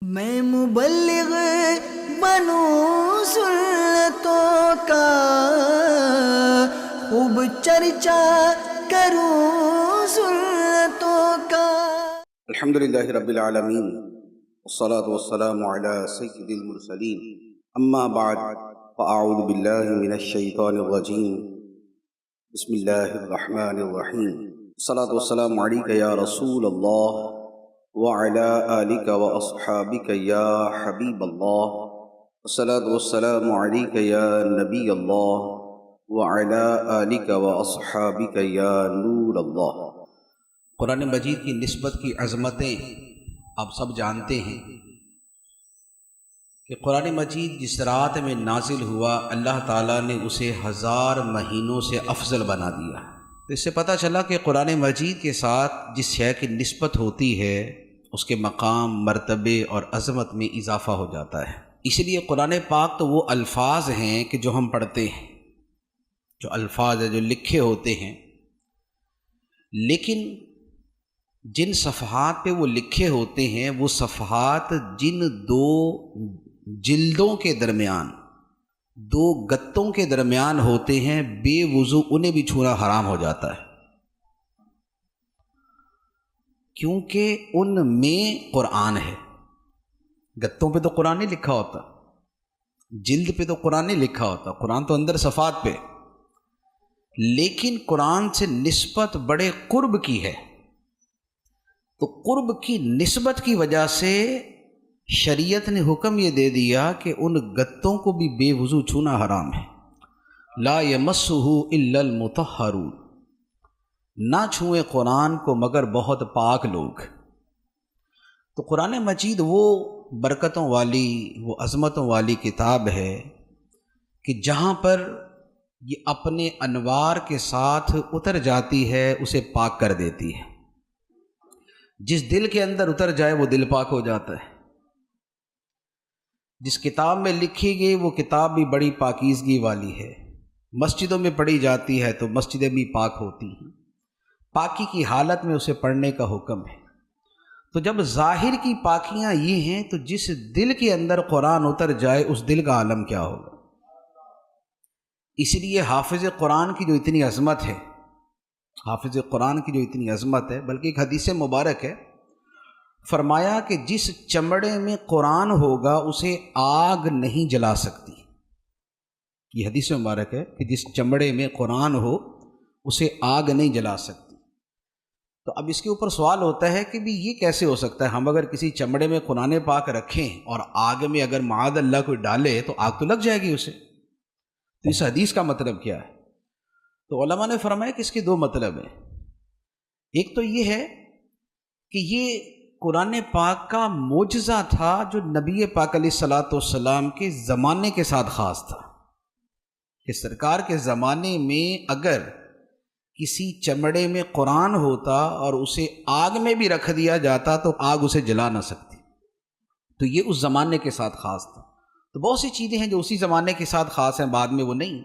میں مبلغ بنوں سنتوں کا، خوب چرچا کروں سنتوں کا۔ الحمدللہ رب العالمین والصلاة والسلام علی سید المرسلین، اما بعد فاعوذ باللہ من الشیطان الرجیم، بسم اللہ الرحمن الرحیم۔ الصلاة والسلام علیک یا رسول اللہ وعلى آلك وأصحابك يا حبيب الله، والصلاة والسلام عليك يا نبي الله وعلى آلك وأصحابك يا نور الله۔ قرآن مجید کی نسبت کی عظمتیں آپ سب جانتے ہیں کہ قرآن مجید جس رات میں نازل ہوا اللہ تعالیٰ نے اسے 1000 مہینوں سے افضل بنا دیا۔ تو اس سے پتہ چلا کہ قرآن مجید کے ساتھ جس شے کی نسبت ہوتی ہے اس کے مقام، مرتبے اور عظمت میں اضافہ ہو جاتا ہے۔ اسی لیے قرآن پاک تو وہ الفاظ ہیں کہ جو ہم پڑھتے ہیں، جو الفاظ ہیں جو لکھے ہوتے ہیں، لیکن جن صفحات پہ وہ لکھے ہوتے ہیں وہ صفحات جن 2 جلدوں کے درمیان، 2 گتوں کے درمیان ہوتے ہیں، بے وضو انہیں بھی چھونا حرام ہو جاتا ہے، کیونکہ ان میں قرآن ہے۔ گتوں پہ تو قرآن نہیں لکھا ہوتا، جلد پہ تو قرآن نہیں لکھا ہوتا، قرآن تو اندر صفحات پہ، لیکن قرآن سے نسبت بڑے قرب کی ہے، تو قرب کی نسبت کی وجہ سے شریعت نے حکم یہ دے دیا کہ ان گتوں کو بھی بے وضو چھونا حرام ہے۔ لا یمسہ الا المطہرون، نہ چھوئیں قرآن کو مگر بہت پاک لوگ۔ تو قرآن مجید وہ برکتوں والی، وہ عظمتوں والی کتاب ہے کہ جہاں پر یہ اپنے انوار کے ساتھ اتر جاتی ہے اسے پاک کر دیتی ہے۔ جس دل کے اندر اتر جائے وہ دل پاک ہو جاتا ہے۔ جس کتاب میں لکھی گئی وہ کتاب بھی بڑی پاکیزگی والی ہے، مسجدوں میں پڑھی جاتی ہے تو مسجدیں بھی پاک ہوتی ہیں، پاکی کی حالت میں اسے پڑھنے کا حکم ہے۔ تو جب ظاہر کی پاکیاں یہ ہیں تو جس دل کے اندر قرآن اتر جائے اس دل کا عالم کیا ہوگا۔ اس لیے حافظ قرآن کی جو اتنی عظمت ہے، حافظ قرآن کی جو اتنی عظمت ہے، بلکہ ایک حدیث مبارک ہے، فرمایا کہ جس چمڑے میں قرآن ہوگا اسے آگ نہیں جلا سکتی۔ یہ حدیث مبارک ہے کہ جس چمڑے میں قرآن ہو اسے آگ نہیں جلا سکتی۔ تو اب اس کے اوپر سوال ہوتا ہے کہ بھی یہ کیسے ہو سکتا ہے؟ ہم اگر کسی چمڑے میں قرآن پاک رکھیں اور آگ میں اگر معاذ اللہ کوئی ڈالے تو آگ تو لگ جائے گی اسے، تو اس حدیث کا مطلب کیا ہے؟ تو علماء نے فرمایا کہ اس کے 2 مطلب ہیں۔ ایک تو یہ ہے کہ یہ قرآن پاک کا معجزہ تھا جو نبی پاک علیہ الصلوۃ والسلام کے زمانے کے ساتھ خاص تھا، کہ سرکار کے زمانے میں اگر کسی چمڑے میں قرآن ہوتا اور اسے آگ میں بھی رکھ دیا جاتا تو آگ اسے جلا نہ سکتی، تو یہ اس زمانے کے ساتھ خاص تھا۔ تو بہت سی چیزیں ہیں جو اسی زمانے کے ساتھ خاص ہیں، بعد میں وہ نہیں۔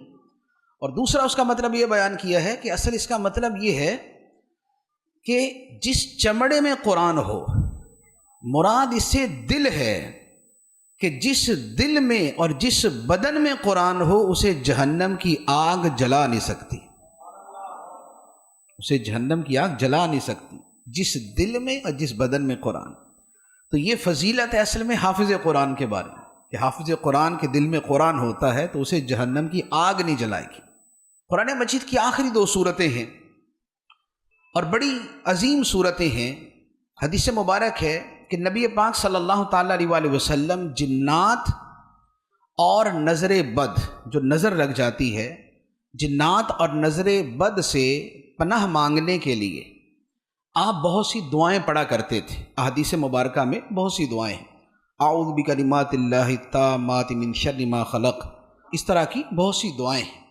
اور دوسرا اس کا مطلب یہ بیان کیا ہے کہ اصل اس کا مطلب یہ ہے کہ جس چمڑے میں قرآن ہو، مراد اس سے دل ہے، کہ جس دل میں اور جس بدن میں قرآن ہو اسے جہنم کی آگ جلا نہیں سکتی، اسے جہنم کی آگ جلا نہیں سکتی، جس دل میں اور جس بدن میں قرآن۔ تو یہ فضیلت ہے اصل میں حافظ قرآن کے بارے میں، کہ حافظ قرآن کے دل میں قرآن ہوتا ہے تو اسے جہنم کی آگ نہیں جلائے گی۔ قرآن مجید کی آخری 2 سورتیں ہیں اور بڑی عظیم سورتیں ہیں۔ حدیث مبارک ہے کہ نبی پاک صلی اللہ تعالیٰ علیہ وآلہ وسلم جنات اور نظر بد، جو نظر لگ جاتی ہے، جنات اور نظر بد سے پناہ مانگنے کے لیے آپ بہت سی دعائیں پڑھا کرتے تھے۔ احادیث مبارکہ میں بہت سی دعائیں ہیں، اعوذ بکلمات اللہ التامات من شر ما خلق، اس طرح کی بہت سی دعائیں ہیں۔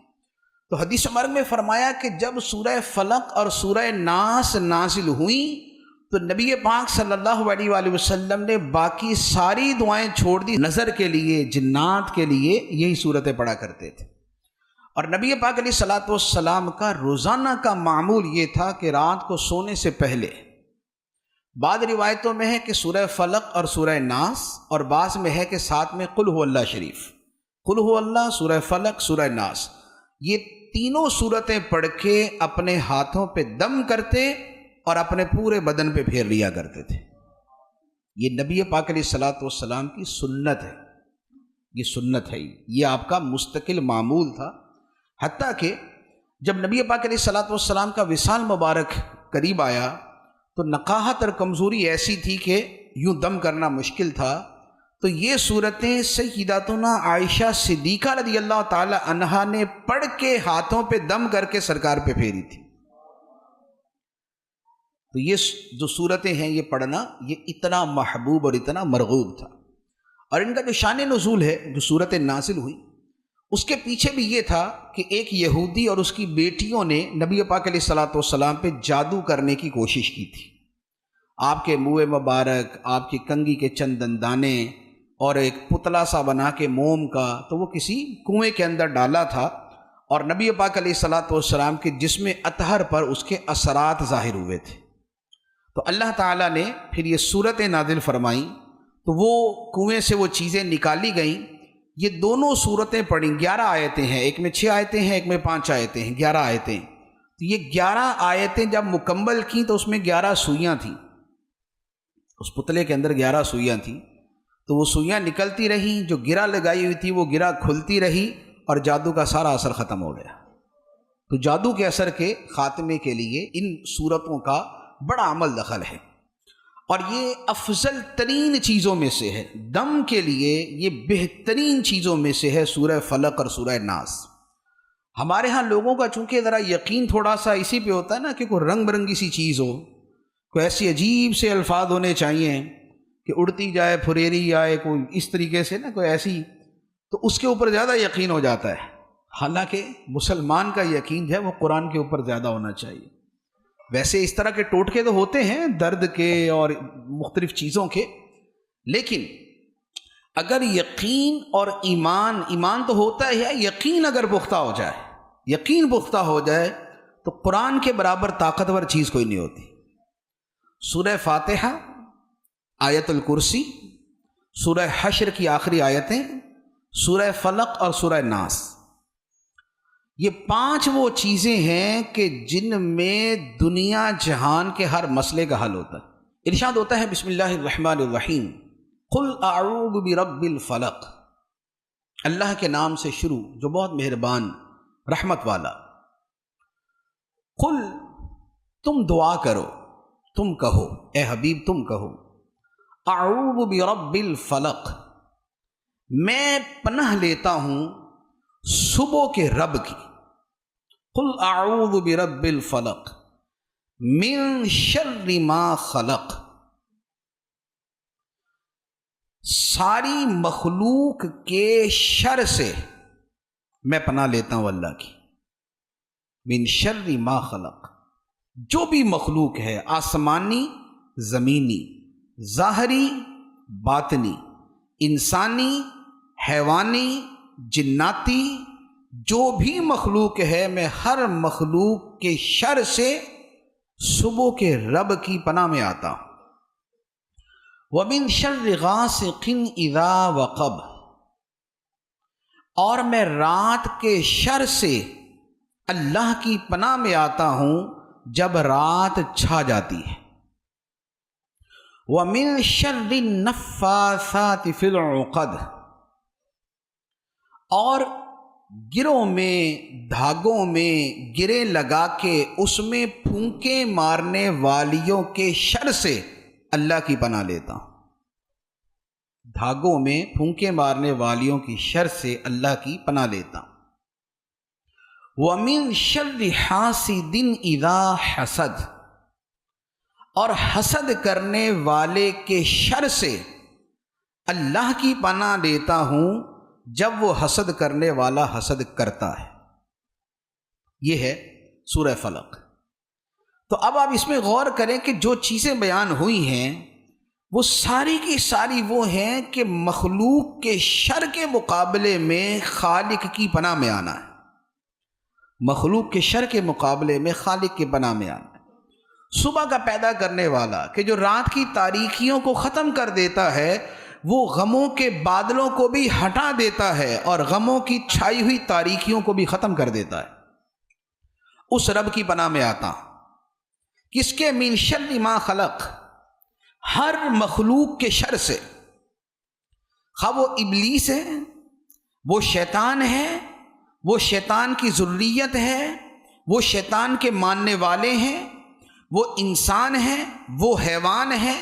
تو حدیث مبارک میں فرمایا کہ جب سورہ فلق اور سورہ ناس نازل ہوئیں تو نبی پاک صلی اللہ علیہ وآلہ وسلم نے باقی ساری دعائیں چھوڑ دی، نظر کے لیے، جنات کے لیے یہی صورتیں پڑھا کرتے تھے۔ اور نبی پاک علیہ الصلوۃ والسلام کا روزانہ کا معمول یہ تھا کہ رات کو سونے سے پہلے بعض روایتوں میں ہے کہ سورہ فلق اور سورہ ناس، اور بعض میں ہے کہ ساتھ میں قل هو اللہ شریف، قل هو اللہ، سورہ فلق، سورہ ناس، یہ تینوں صورتیں پڑھ کے اپنے ہاتھوں پہ دم کرتے اور اپنے پورے بدن پہ پھیر لیا کرتے تھے۔ یہ نبی پاک علیہ الصلوۃ والسلام کی سنت ہے، یہ سنت ہے، یہ آپ کا مستقل معمول تھا۔ حتیٰ کہ جب نبی پاک علیہ الصلوۃ والسلام کا وصال مبارک قریب آیا تو نقاہت اور کمزوری ایسی تھی کہ یوں دم کرنا مشکل تھا، تو یہ صورتیں سیداتنا عائشہ صدیقہ رضی اللہ تعالی عنہا نے پڑھ کے ہاتھوں پہ دم کر کے سرکار پہ پھیری تھی۔ تو یہ جو صورتیں ہیں یہ پڑھنا یہ اتنا محبوب اور اتنا مرغوب تھا۔ اور ان کا جو شان نزول ہے، جو صورت نازل ہوئی، اس کے پیچھے بھی یہ تھا کہ ایک یہودی اور اس کی بیٹیوں نے نبی پاک علیہ الصلوۃ والسلام پہ جادو کرنے کی کوشش کی تھی۔ آپ کے منہ مبارک، آپ کی کنگھی کے چند دندانے اور ایک پتلا سا بنا کے موم کا، تو وہ کسی کنویں کے اندر ڈالا تھا، اور نبی پاک علیہ الصلوۃ والسلام کے جسم اطہر پر اس کے اثرات ظاہر ہوئے تھے۔ تو اللہ تعالیٰ نے پھر یہ صورتیں نازل فرمائیں، تو وہ کنویں سے وہ چیزیں نکالی گئیں۔ یہ دونوں صورتیں پڑھیں، 11 آیتیں ہیں، ایک میں 6 آیتیں ہیں، ایک میں 5 آیتیں ہیں، 11 آیتیں۔ تو یہ 11 آیتیں جب مکمل کیں تو اس میں 11 سوئیاں تھیں، اس پتلے کے اندر 11 سوئیاں تھیں، تو وہ سوئیاں نکلتی رہیں، جو گرہ لگائی ہوئی تھی وہ گرہ کھلتی رہی، اور جادو کا سارا اثر ختم ہو گیا۔ تو جادو کے اثر کے خاتمے کے لیے ان صورتوں کا بڑا عمل دخل ہے، اور یہ افضل ترین چیزوں میں سے ہے، دم کے لیے یہ بہترین چیزوں میں سے ہے سورہ فلق اور سورہ ناس۔ ہمارے ہاں لوگوں کا چونکہ ذرا یقین تھوڑا سا اسی پہ ہوتا ہے نا کہ کوئی رنگ برنگی سی چیز ہو، کوئی ایسی عجیب سے الفاظ ہونے چاہیے کہ اڑتی جائے، پھریری آئے، کوئی اس طریقے سے نا، کوئی ایسی، تو اس کے اوپر زیادہ یقین ہو جاتا ہے۔ حالانکہ مسلمان کا یقین جو ہے وہ قرآن کے اوپر زیادہ ہونا چاہیے۔ ویسے اس طرح کے ٹوٹکے تو ہوتے ہیں درد کے اور مختلف چیزوں کے، لیکن اگر یقین اور ایمان تو ہوتا ہے، یقین اگر پختہ ہو جائے، یقین پختہ ہو جائے تو قرآن کے برابر طاقتور چیز کوئی نہیں ہوتی۔ سورہ فاتحہ، آیت الکرسی، سورہ حشر کی آخری آیتیں، سورہ فلق اور سورہ ناس، یہ 5 وہ چیزیں ہیں کہ جن میں دنیا جہان کے ہر مسئلے کا حل ہوتا ہے۔ ارشاد ہوتا ہے بسم اللہ الرحمن الرحیم، قل اعوذ برب الفلق، اللہ کے نام سے شروع جو بہت مہربان رحمت والا۔ قل، تم دعا کرو، تم کہو، اے حبیب تم کہو، اعوذ برب الفلق، میں پناہ لیتا ہوں صبح کے رب کی۔ قل اعوذ برب الفلق من شر ما خلق، ساری مخلوق کے شر سے میں پناہ لیتا ہوں اللہ کی۔ من شر ما خلق، جو بھی مخلوق ہے، آسمانی، زمینی، ظاہری، باطنی، انسانی، حیوانی، جناتی، جو بھی مخلوق ہے، میں ہر مخلوق کے شر سے صبح کے رب کی پناہ میں آتا ہوں۔ وَمِن شَرِّ غَاسِقٍ إِذَا وَقَبَ، اور میں رات کے شر سے اللہ کی پناہ میں آتا ہوں جب رات چھا جاتی ہے۔ وَمِن شَرِّ النَّفَّاثَاتِ فِي الْعُقَدِ، اور گروں میں، دھاگوں میں گرے لگا کے اس میں پھونکے مارنے والیوں کے شر سے اللہ کی پناہ لیتا ہوں۔ دھاگوں میں پھونکے مارنے والیوں کی شر سے اللہ کی پناہ لیتا ہوں۔ وَمِن شَرِّ حَاسِدٍ إِذَا حَسَدَ، اور حسد کرنے والے کے شر سے اللہ کی پناہ لیتا ہوں جب وہ حسد کرنے والا حسد کرتا ہے۔ یہ ہے سورہ فلق۔ تو اب آپ اس میں غور کریں کہ جو چیزیں بیان ہوئی ہیں وہ ساری کی ساری وہ ہیں کہ مخلوق کے شر کے مقابلے میں خالق کی پناہ میں آنا ہے، مخلوق کے شر کے مقابلے میں خالق کی پناہ میں آنا ہے۔ صبح کا پیدا کرنے والا کہ جو رات کی تاریکیوں کو ختم کر دیتا ہے، وہ غموں کے بادلوں کو بھی ہٹا دیتا ہے اور غموں کی چھائی ہوئی تاریکیوں کو بھی ختم کر دیتا ہے۔ اس رب کی پناہ میں آتا ہوں کس کے من شر ما خلق، ہر مخلوق کے شر سے، خواہ وہ ابلیس ہے، وہ شیطان ہے، وہ شیطان کی ذریت ہے، وہ شیطان کے ماننے والے ہیں، وہ انسان ہیں، وہ حیوان ہیں،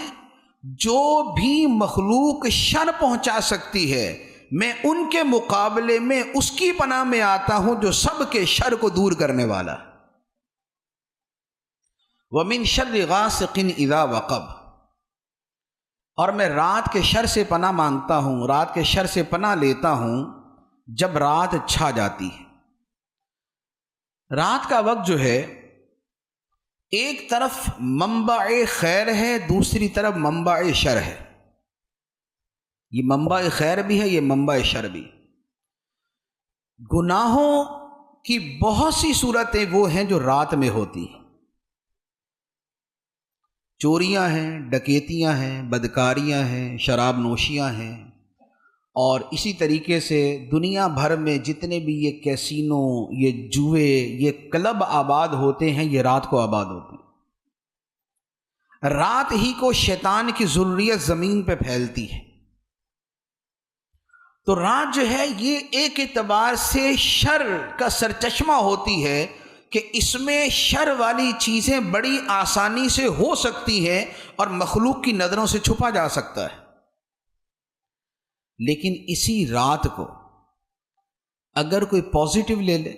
جو بھی مخلوق شر پہنچا سکتی ہے، میں ان کے مقابلے میں اس کی پناہ میں آتا ہوں جو سب کے شر کو دور کرنے والا ہے۔ وَمِن شَرِّ غَاسِقٍ إِذَا وَقَبَ، اور میں رات کے شر سے پناہ مانگتا ہوں، رات کے شر سے پناہ لیتا ہوں جب رات چھا جاتی ہے۔ رات کا وقت جو ہے ایک طرف منبع خیر ہے، دوسری طرف منبع شر ہے۔ یہ منبع خیر بھی ہے، یہ منبع شر بھی۔ گناہوں کی بہت سی صورتیں وہ ہیں جو رات میں ہوتی ہیں، چوریاں ہیں، ڈکیتیاں ہیں، بدکاریاں ہیں، شراب نوشیاں ہیں، اور اسی طریقے سے دنیا بھر میں جتنے بھی یہ کیسینو، یہ جوئے، یہ کلب آباد ہوتے ہیں، یہ رات کو آباد ہوتے ہیں۔ رات ہی کو شیطان کی ذریت زمین پہ پھیلتی ہے، تو رات جو ہے یہ ایک اعتبار سے شر کا سرچشمہ ہوتی ہے کہ اس میں شر والی چیزیں بڑی آسانی سے ہو سکتی ہیں اور مخلوق کی نظروں سے چھپا جا سکتا ہے۔ لیکن اسی رات کو اگر کوئی پازیٹیو لے لے،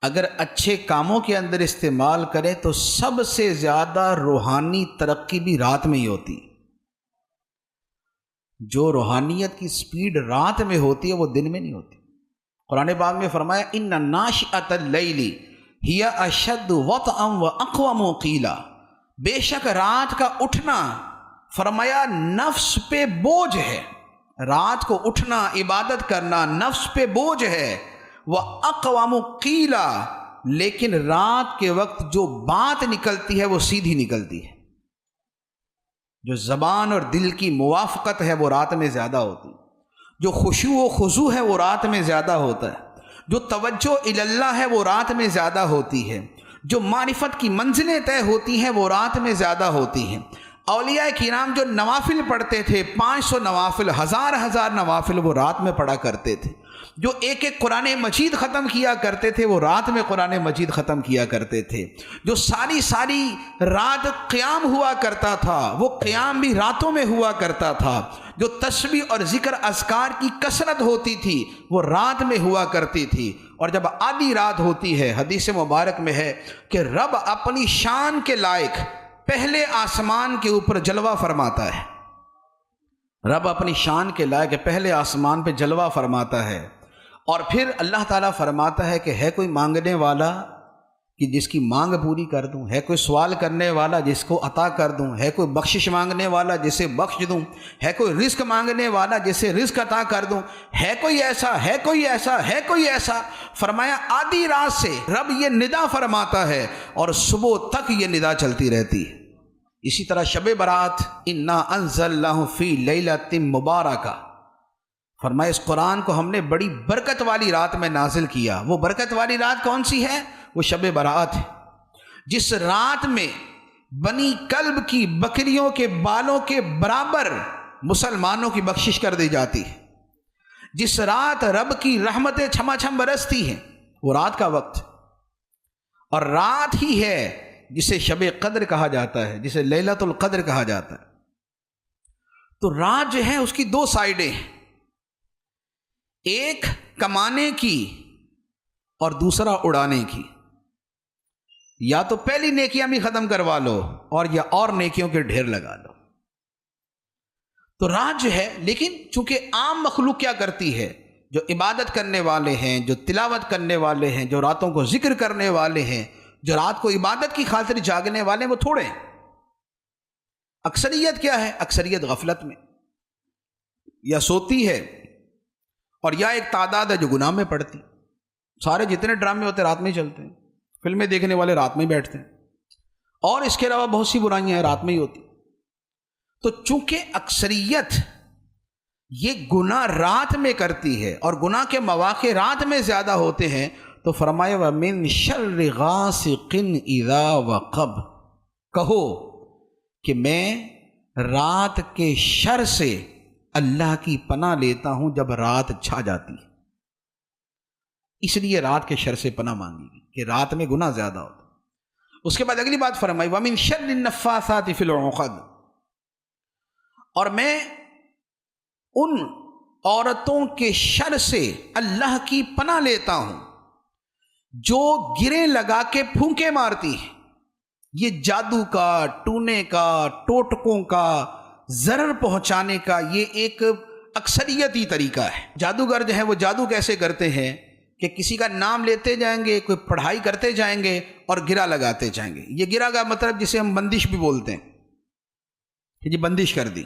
اگر اچھے کاموں کے اندر استعمال کرے، تو سب سے زیادہ روحانی ترقی بھی رات میں ہی ہوتی ہے۔ جو روحانیت کی سپیڈ رات میں ہوتی ہے وہ دن میں نہیں ہوتی۔ قرآن پاک میں فرمایا ان ناشئۃ اللیل ہی اشد وطئا واقوم قیلا، بے شک رات کا اٹھنا فرمایا نفس پہ بوجھ ہے، رات کو اٹھنا، عبادت کرنا نفس پہ بوجھ ہے، واقوم قیلا، لیکن رات کے وقت جو بات نکلتی ہے وہ سیدھی نکلتی ہے، جو زبان اور دل کی موافقت ہے وہ رات میں زیادہ ہوتی ہے، جو خشوع و خضوع ہے وہ رات میں زیادہ ہوتا ہے، جو توجہ اللہ ہے وہ رات میں زیادہ ہوتی ہے، جو معرفت کی منزلیں طے ہوتی ہیں وہ رات میں زیادہ ہوتی ہیں۔ اولیاء کرام جو نوافل پڑھتے تھے، 500 نوافل، ہزار نوافل وہ رات میں پڑھا کرتے تھے، جو ایک ایک قرآن مجید ختم کیا کرتے تھے وہ رات میں قرآن مجید ختم کیا کرتے تھے، جو ساری رات قیام ہوا کرتا تھا وہ قیام بھی راتوں میں ہوا کرتا تھا، جو تسبیح اور ذکر اذکار کی کثرت ہوتی تھی وہ رات میں ہوا کرتی تھی۔ اور جب آدھی رات ہوتی ہے، حدیث مبارک میں ہے کہ رب اپنی شان کے لائق پہلے آسمان کے اوپر جلوہ فرماتا ہے، رب اپنی شان کے لائق پہلے آسمان پہ جلوہ فرماتا ہے، اور پھر اللہ تعالیٰ فرماتا ہے کہ ہے کوئی مانگنے والا کہ جس کی مانگ پوری کر دوں، ہے کوئی سوال کرنے والا جس کو عطا کر دوں، ہے کوئی بخشش مانگنے والا جسے بخش دوں، ہے کوئی رزق مانگنے والا جسے رزق عطا کر دوں، ہے کوئی ایسا، ہے کوئی ایسا، ہے کوئی ایسا۔ فرمایا آدھی رات سے رب یہ ندا فرماتا ہے اور صبح تک یہ ندا چلتی رہتی ہے۔ اسی طرح شب برات انا انزلناہ فی لیلۃ مبارکہ، فرمایا اس قرآن کو ہم نے بڑی برکت والی رات میں نازل کیا۔ وہ برکت والی رات کون سی ہے؟ وہ شب برات ہے، جس رات میں بنی کلب کی بکریوں کے بالوں کے برابر مسلمانوں کی بخشش کر دی جاتی ہے، جس رات رب کی رحمتیں چھما چھم برستی ہیں، وہ رات کا وقت، اور رات ہی ہے جسے شب قدر کہا جاتا ہے، جسے لیلۃ القدر کہا جاتا ہے۔ تو رات جو ہے اس کی دو سائیڈیں ہیں، ایک کمانے کی اور دوسرا اڑانے کی، یا تو پہلی نیکیاں بھی ختم کروا لو اور یا اور نیکیوں کے ڈھیر لگا لو۔ تو رات جو ہے، لیکن چونکہ عام مخلوق کیا کرتی ہے، جو عبادت کرنے والے ہیں، جو تلاوت کرنے والے ہیں، جو راتوں کو ذکر کرنے والے ہیں، جو رات کو عبادت کی خاطر جاگنے والے ہیں، وہ تھوڑے ہیں۔ اکثریت کیا ہے؟ اکثریت غفلت میں یا سوتی ہے، اور یا ایک تعداد ہے جو گناہ میں پڑتی۔ سارے جتنے ڈرامے ہوتے رات میں ہی چلتے ہیں، فلمیں دیکھنے والے رات میں ہی بیٹھتے ہیں، اور اس کے علاوہ بہت سی برائیاں ہیں رات میں ہی ہوتی. تو چونکہ اکثریت یہ گناہ رات میں کرتی ہے اور گناہ کے مواقع رات میں زیادہ ہوتے ہیں، تو فرمایا وَمِن شَرِّ غَاسِقٍ اِذَا وَقَبَ، کہو کہ میں رات کے شر سے اللہ کی پناہ لیتا ہوں جب رات چھا جاتی ہے. اس لیے رات کے شر سے پناہ مانگی گئی کہ رات میں گناہ زیادہ ہوتا. اس کے بعد اگلی بات فرمائی وَمِن شَرِّ النَّفَّاثَاتِ فِي الْعُقَدِ، اور میں ان عورتوں کے شر سے اللہ کی پناہ لیتا ہوں جو گریں لگا کے پھونکے مارتی ہیں. یہ جادو کا، ٹونے کا، ٹوٹکوں کا، ضرر پہنچانے کا یہ ایک اکثریتی طریقہ ہے. جادوگر جو ہیں وہ جادو کیسے کرتے ہیں کہ کسی کا نام لیتے جائیں گے، کوئی پڑھائی کرتے جائیں گے اور گرا لگاتے جائیں گے. یہ گرا کا مطلب جسے ہم بندش بھی بولتے ہیں کہ جی بندش کر دی.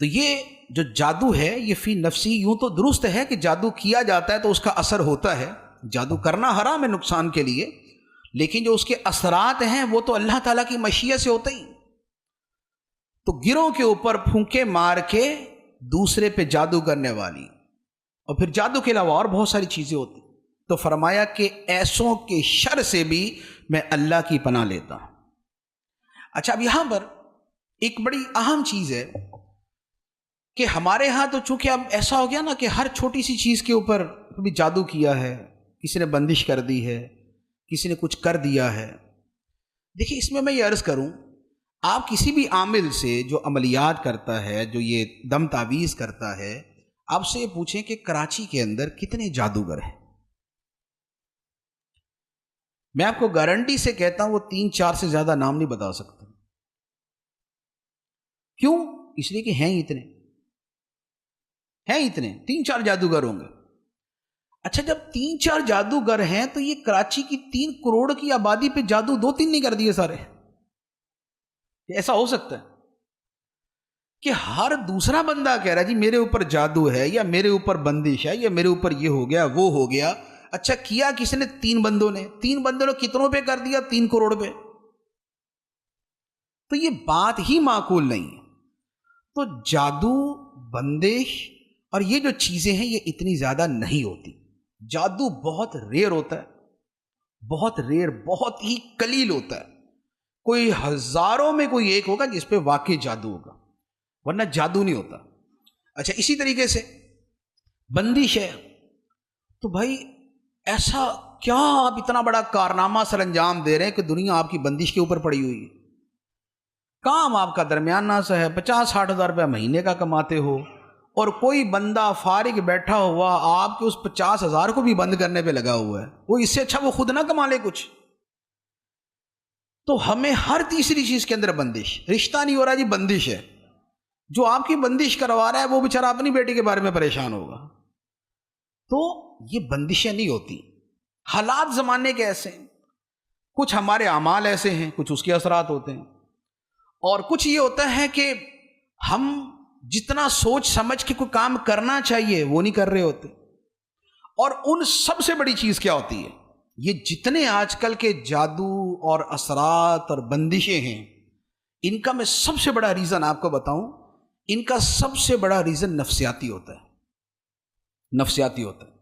تو یہ جو جادو ہے یہ فی نفسی یوں تو درست ہے کہ جادو کیا جاتا ہے تو اس کا اثر ہوتا ہے، جادو کرنا حرام ہے نقصان کے لیے، لیکن جو اس کے اثرات ہیں وہ تو اللہ تعالیٰ کی مشیت سے ہوتے ہی. تو گروہ کے اوپر پھونکے مار کے دوسرے پہ جادو کرنے والی، اور پھر جادو کے علاوہ اور بہت ساری چیزیں ہوتی. تو فرمایا کہ ایسوں کے شر سے بھی میں اللہ کی پناہ لیتا ہوں. اچھا، اب یہاں پر ایک بڑی اہم چیز ہے کہ ہمارے ہاں تو چونکہ اب ایسا ہو گیا نا کہ ہر چھوٹی سی چیز کے اوپر کبھی جادو کیا ہے، کسی نے بندش کر دی ہے، کسی نے کچھ کر دیا ہے. دیکھیے اس میں یہ عرض کروں، آپ کسی بھی عامل سے جو عملیات کرتا ہے، جو یہ دم تعویذ کرتا ہے، آپ سے یہ پوچھیں کہ کراچی کے اندر کتنے جادوگر ہیں. میں آپ کو گارنٹی سے کہتا ہوں وہ 3-4 سے زیادہ نام نہیں بتا سکتا. کیوں؟ اس لیے کہ ہیں اتنے 3-4 جادوگر ہوں گے. اچھا، جب 3-4 جادوگر ہیں تو یہ کراچی کی 3 کروڑ کی آبادی پہ جادو 2-3 نہیں کر دیے سارے؟ ایسا ہو سکتا ہے کہ ہر دوسرا بندہ کہہ رہا ہے جی میرے اوپر جادو ہے، یا میرے اوپر بندش ہے، یا میرے اوپر یہ ہو گیا وہ ہو گیا. اچھا، کیا کس نے؟ 3 بندوں نے کتنوں پہ کر دیا؟ 3 کروڑ پہ. تو یہ بات ہی معقول نہیں ہے. تو جادو، بندش اور یہ جو چیزیں ہیں یہ اتنی زیادہ نہیں ہوتی. جادو بہت ریئر ہوتا ہے، بہت ریئر، بہت ہی قلیل ہوتا ہے. کوئی ہزاروں میں کوئی ایک ہوگا جس پہ واقعی جادو ہوگا، ورنہ جادو نہیں ہوتا. اچھا، اسی طریقے سے بندش ہے تو بھائی ایسا کیا آپ اتنا بڑا کارنامہ سر انجام دے رہے ہیں کہ دنیا آپ کی بندش کے اوپر پڑی ہوئی ہے. کام آپ کا درمیانہ سا ہے، 50-60 ہزار روپے مہینے کا کماتے ہو، اور کوئی بندہ فارغ بیٹھا ہوا آپ کے اس 50,000 کو بھی بند کرنے پہ لگا ہوا ہے. وہ اس سے اچھا وہ خود نہ کما لے کچھ. تو ہمیں ہر تیسری چیز کے اندر بندش، رشتہ نہیں ہو رہا جی بندش ہے. جو آپ کی بندش کروا رہا ہے وہ بیچارہ اپنی بیٹی کے بارے میں پریشان ہوگا. تو یہ بندشیں نہیں ہوتی. حالات زمانے کے ایسے ہیں، کچھ ہمارے اعمال ایسے ہیں، کچھ اس کے اثرات ہوتے ہیں، اور کچھ یہ ہوتا ہے کہ ہم جتنا سوچ سمجھ کے کوئی کام کرنا چاہیے وہ نہیں کر رہے ہوتے. اور ان سب سے بڑی چیز کیا ہوتی ہے؟ یہ جتنے آج کل کے جادو اور اثرات اور بندشیں ہیں، ان کا میں سب سے بڑا ریزن آپ کو بتاؤں، ان کا سب سے بڑا ریزن نفسیاتی ہوتا ہے. نفسیاتی ہوتا ہے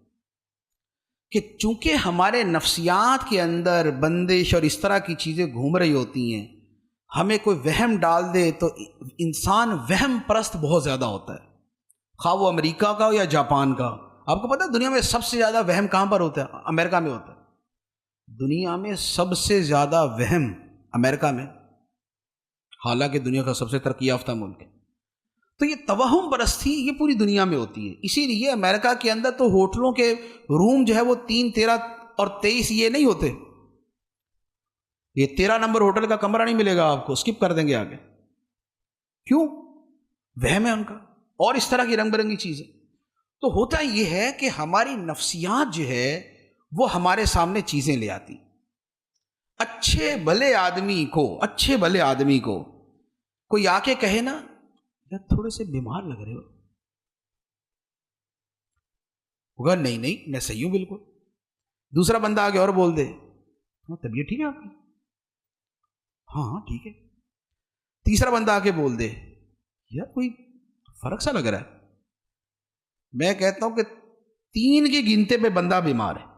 کہ چونکہ ہمارے نفسیات کے اندر بندش اور اس طرح کی چیزیں گھوم رہی ہوتی ہیں، ہمیں کوئی وہم ڈال دے تو انسان وہم پرست بہت زیادہ ہوتا ہے، خواہ وہ امریکہ کا ہو یا جاپان کا. آپ کو پتہ ہے دنیا میں سب سے زیادہ وہم کہاں پر ہوتا ہے؟ امریکہ میں ہوتا ہے. دنیا میں سب سے زیادہ وہم امریکہ میں، حالانکہ دنیا کا سب سے ترقی یافتہ ملک ہے. تو یہ توہم پرستی یہ پوری دنیا میں ہوتی ہے. اسی لیے امریکہ کے اندر تو ہوٹلوں کے روم جو ہے وہ 3, 13 اور 23 یہ نہیں ہوتے. یہ 13 نمبر ہوٹل کا کمرہ نہیں ملے گا آپ کو، سکپ کر دیں گے آگے. کیوں؟ وہم ہے ان کا، اور اس طرح کی رنگ برنگی چیزیں. تو ہوتا یہ ہے کہ ہماری نفسیات جو ہے وہ ہمارے سامنے چیزیں لے آتی. اچھے بھلے آدمی کو کوئی آ کے کہے نا تھوڑے سے بیمار لگ رہے ہوگا، نہیں میں صحیح ہوں بالکل. دوسرا بندہ آگے اور بول دے طبیعت ٹھیک ہے آپ کی، ہاں ٹھیک ہے. تیسرا بندہ آ کے بول دے یار کوئی فرق سا لگ رہا ہے. میں کہتا ہوں کہ 3 کی گنتے پہ بندہ بیمار ہے،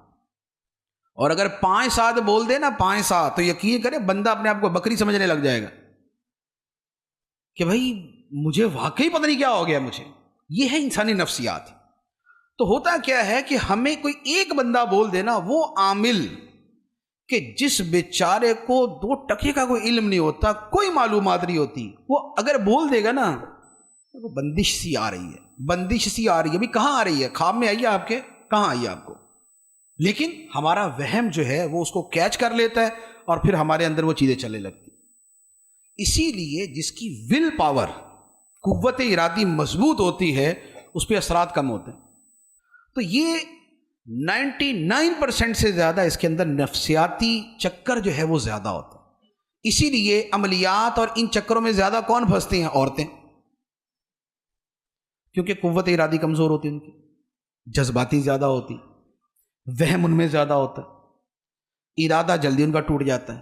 اور اگر 5-7 بول دے نا 5-7 تو یقین کرے بندہ اپنے آپ کو بکری سمجھنے لگ جائے گا کہ بھائی مجھے واقعی پتہ نہیں کیا ہو گیا مجھے. یہ ہے انسانی نفسیات. تو ہوتا کیا ہے کہ ہمیں کوئی ایک بندہ بول دے نا، وہ عامل کہ جس بیچارے کو 2 ٹکے کا کوئی علم نہیں ہوتا، کوئی معلومات نہیں ہوتی، وہ اگر بول دے گا نا وہ بندش سی آ رہی ہے، بندش سی آ رہی ہے. ابھی کہاں آ رہی ہے؟ خواب میں آئی ہے آپ کے؟ کہاں آئی ہے آپ کو؟ لیکن ہمارا وہم جو ہے وہ اس کو کیچ کر لیتا ہے اور پھر ہمارے اندر وہ چیزیں چلنے لگتی. اسی لیے جس کی ول پاور، قوت ارادی مضبوط ہوتی ہے، اس پہ اثرات کم ہوتے ہیں. تو یہ 99% سے زیادہ اس کے اندر نفسیاتی چکر جو ہے وہ زیادہ ہوتا ہے. اسی لیے عملیات اور ان چکروں میں زیادہ کون پھنستی ہیں؟ عورتیں، کیونکہ قوت ارادی کمزور ہوتی ہے ان کی، جذباتی زیادہ ہوتی، وہم ان میں زیادہ ہوتا ہے، ارادہ جلدی ان کا ٹوٹ جاتا ہے.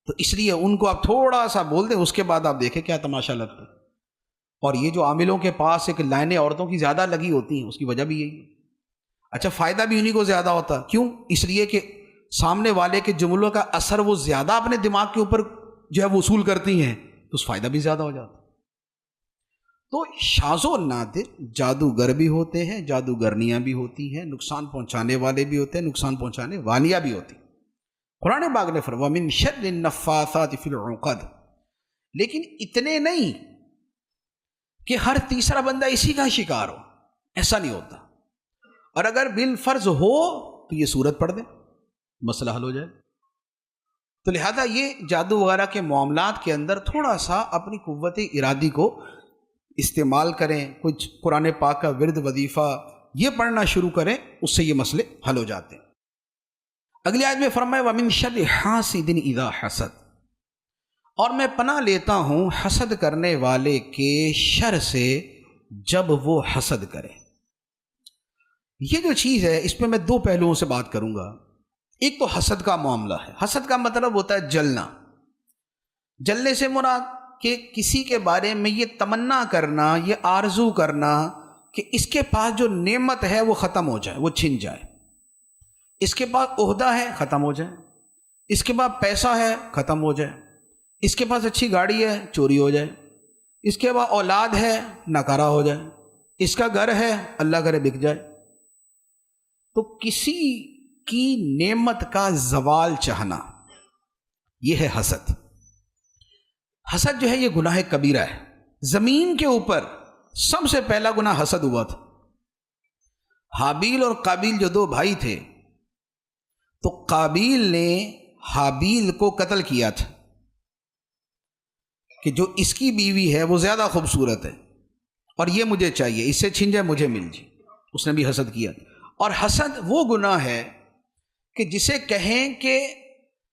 تو اس لیے ان کو آپ تھوڑا سا بول دیں، اس کے بعد آپ دیکھیں کیا تماشا لگتا ہے. اور یہ جو عاملوں کے پاس ایک لائنیں عورتوں کی زیادہ لگی ہوتی ہیں، اس کی وجہ بھی یہی ہے. اچھا، فائدہ بھی انہی کو زیادہ ہوتا. کیوں؟ اس لیے کہ سامنے والے کے جملوں کا اثر وہ زیادہ اپنے دماغ کے اوپر جو ہے وصول کرتی ہیں، تو اس فائدہ بھی زیادہ ہو جاتا. تو شاذ و نادر جادوگر بھی ہوتے ہیں، جادوگرنیاں بھی ہوتی ہیں، نقصان پہنچانے والے بھی ہوتے ہیں، نقصان پہنچانے والیاں بھی ہوتی ہیں. قرآن پاک نے فرمایا وَمِن شَرِّ النَّفَّاثَاتِ فِی الْعُقَدِ. لیکن اتنے نہیں کہ ہر تیسرا بندہ اسی کا شکار ہو، ایسا نہیں ہوتا. اور اگر بالفرض ہو تو یہ سورت پڑھ دیں، مسئلہ حل ہو جائے. تو لہذا یہ جادو وغیرہ کے معاملات کے اندر تھوڑا سا اپنی قوت ارادی کو استعمال کریں. کچھ قرآن پاک کا ورد وظیفہ یہ پڑھنا شروع کریں، اس سے یہ مسئلے حل ہو جاتے ہیں. اگلی آیت میں فرمایا وَمِن شَرِّ حَاسِدٍ إِذَا حَسَدَ. اور میں پناہ لیتا ہوں حسد کرنے والے کے شر سے جب وہ حسد کرے. یہ جو چیز ہے اس پہ میں 2 پہلوؤں سے بات کروں گا. ایک تو حسد کا معاملہ ہے. حسد کا مطلب ہوتا ہے جلنا. جلنے سے مراد کہ کسی کے بارے میں یہ تمنا کرنا، یہ آرزو کرنا کہ اس کے پاس جو نعمت ہے وہ ختم ہو جائے، وہ چھن جائے. اس کے پاس عہدہ ہے، ختم ہو جائے. اس کے پاس پیسہ ہے، ختم ہو جائے. اس کے پاس اچھی گاڑی ہے، چوری ہو جائے. اس کے پاس اولاد ہے، ناکارہ ہو جائے. اس کا گھر ہے، اللہ کرے بک جائے. تو کسی کی نعمت کا زوال چاہنا، یہ ہے حسد. حسد جو ہے یہ گناہ کبیرہ ہے. زمین کے اوپر سب سے پہلا گناہ حسد ہوا تھا. حابیل اور قابیل جو 2 بھائی تھے، تو قابیل نے حابیل کو قتل کیا تھا کہ جو اس کی بیوی ہے وہ زیادہ خوبصورت ہے اور یہ مجھے چاہیے، اس سے چھن جائے مجھے مل جائے. اس نے بھی حسد کیا. اور حسد وہ گناہ ہے کہ جسے کہیں کہ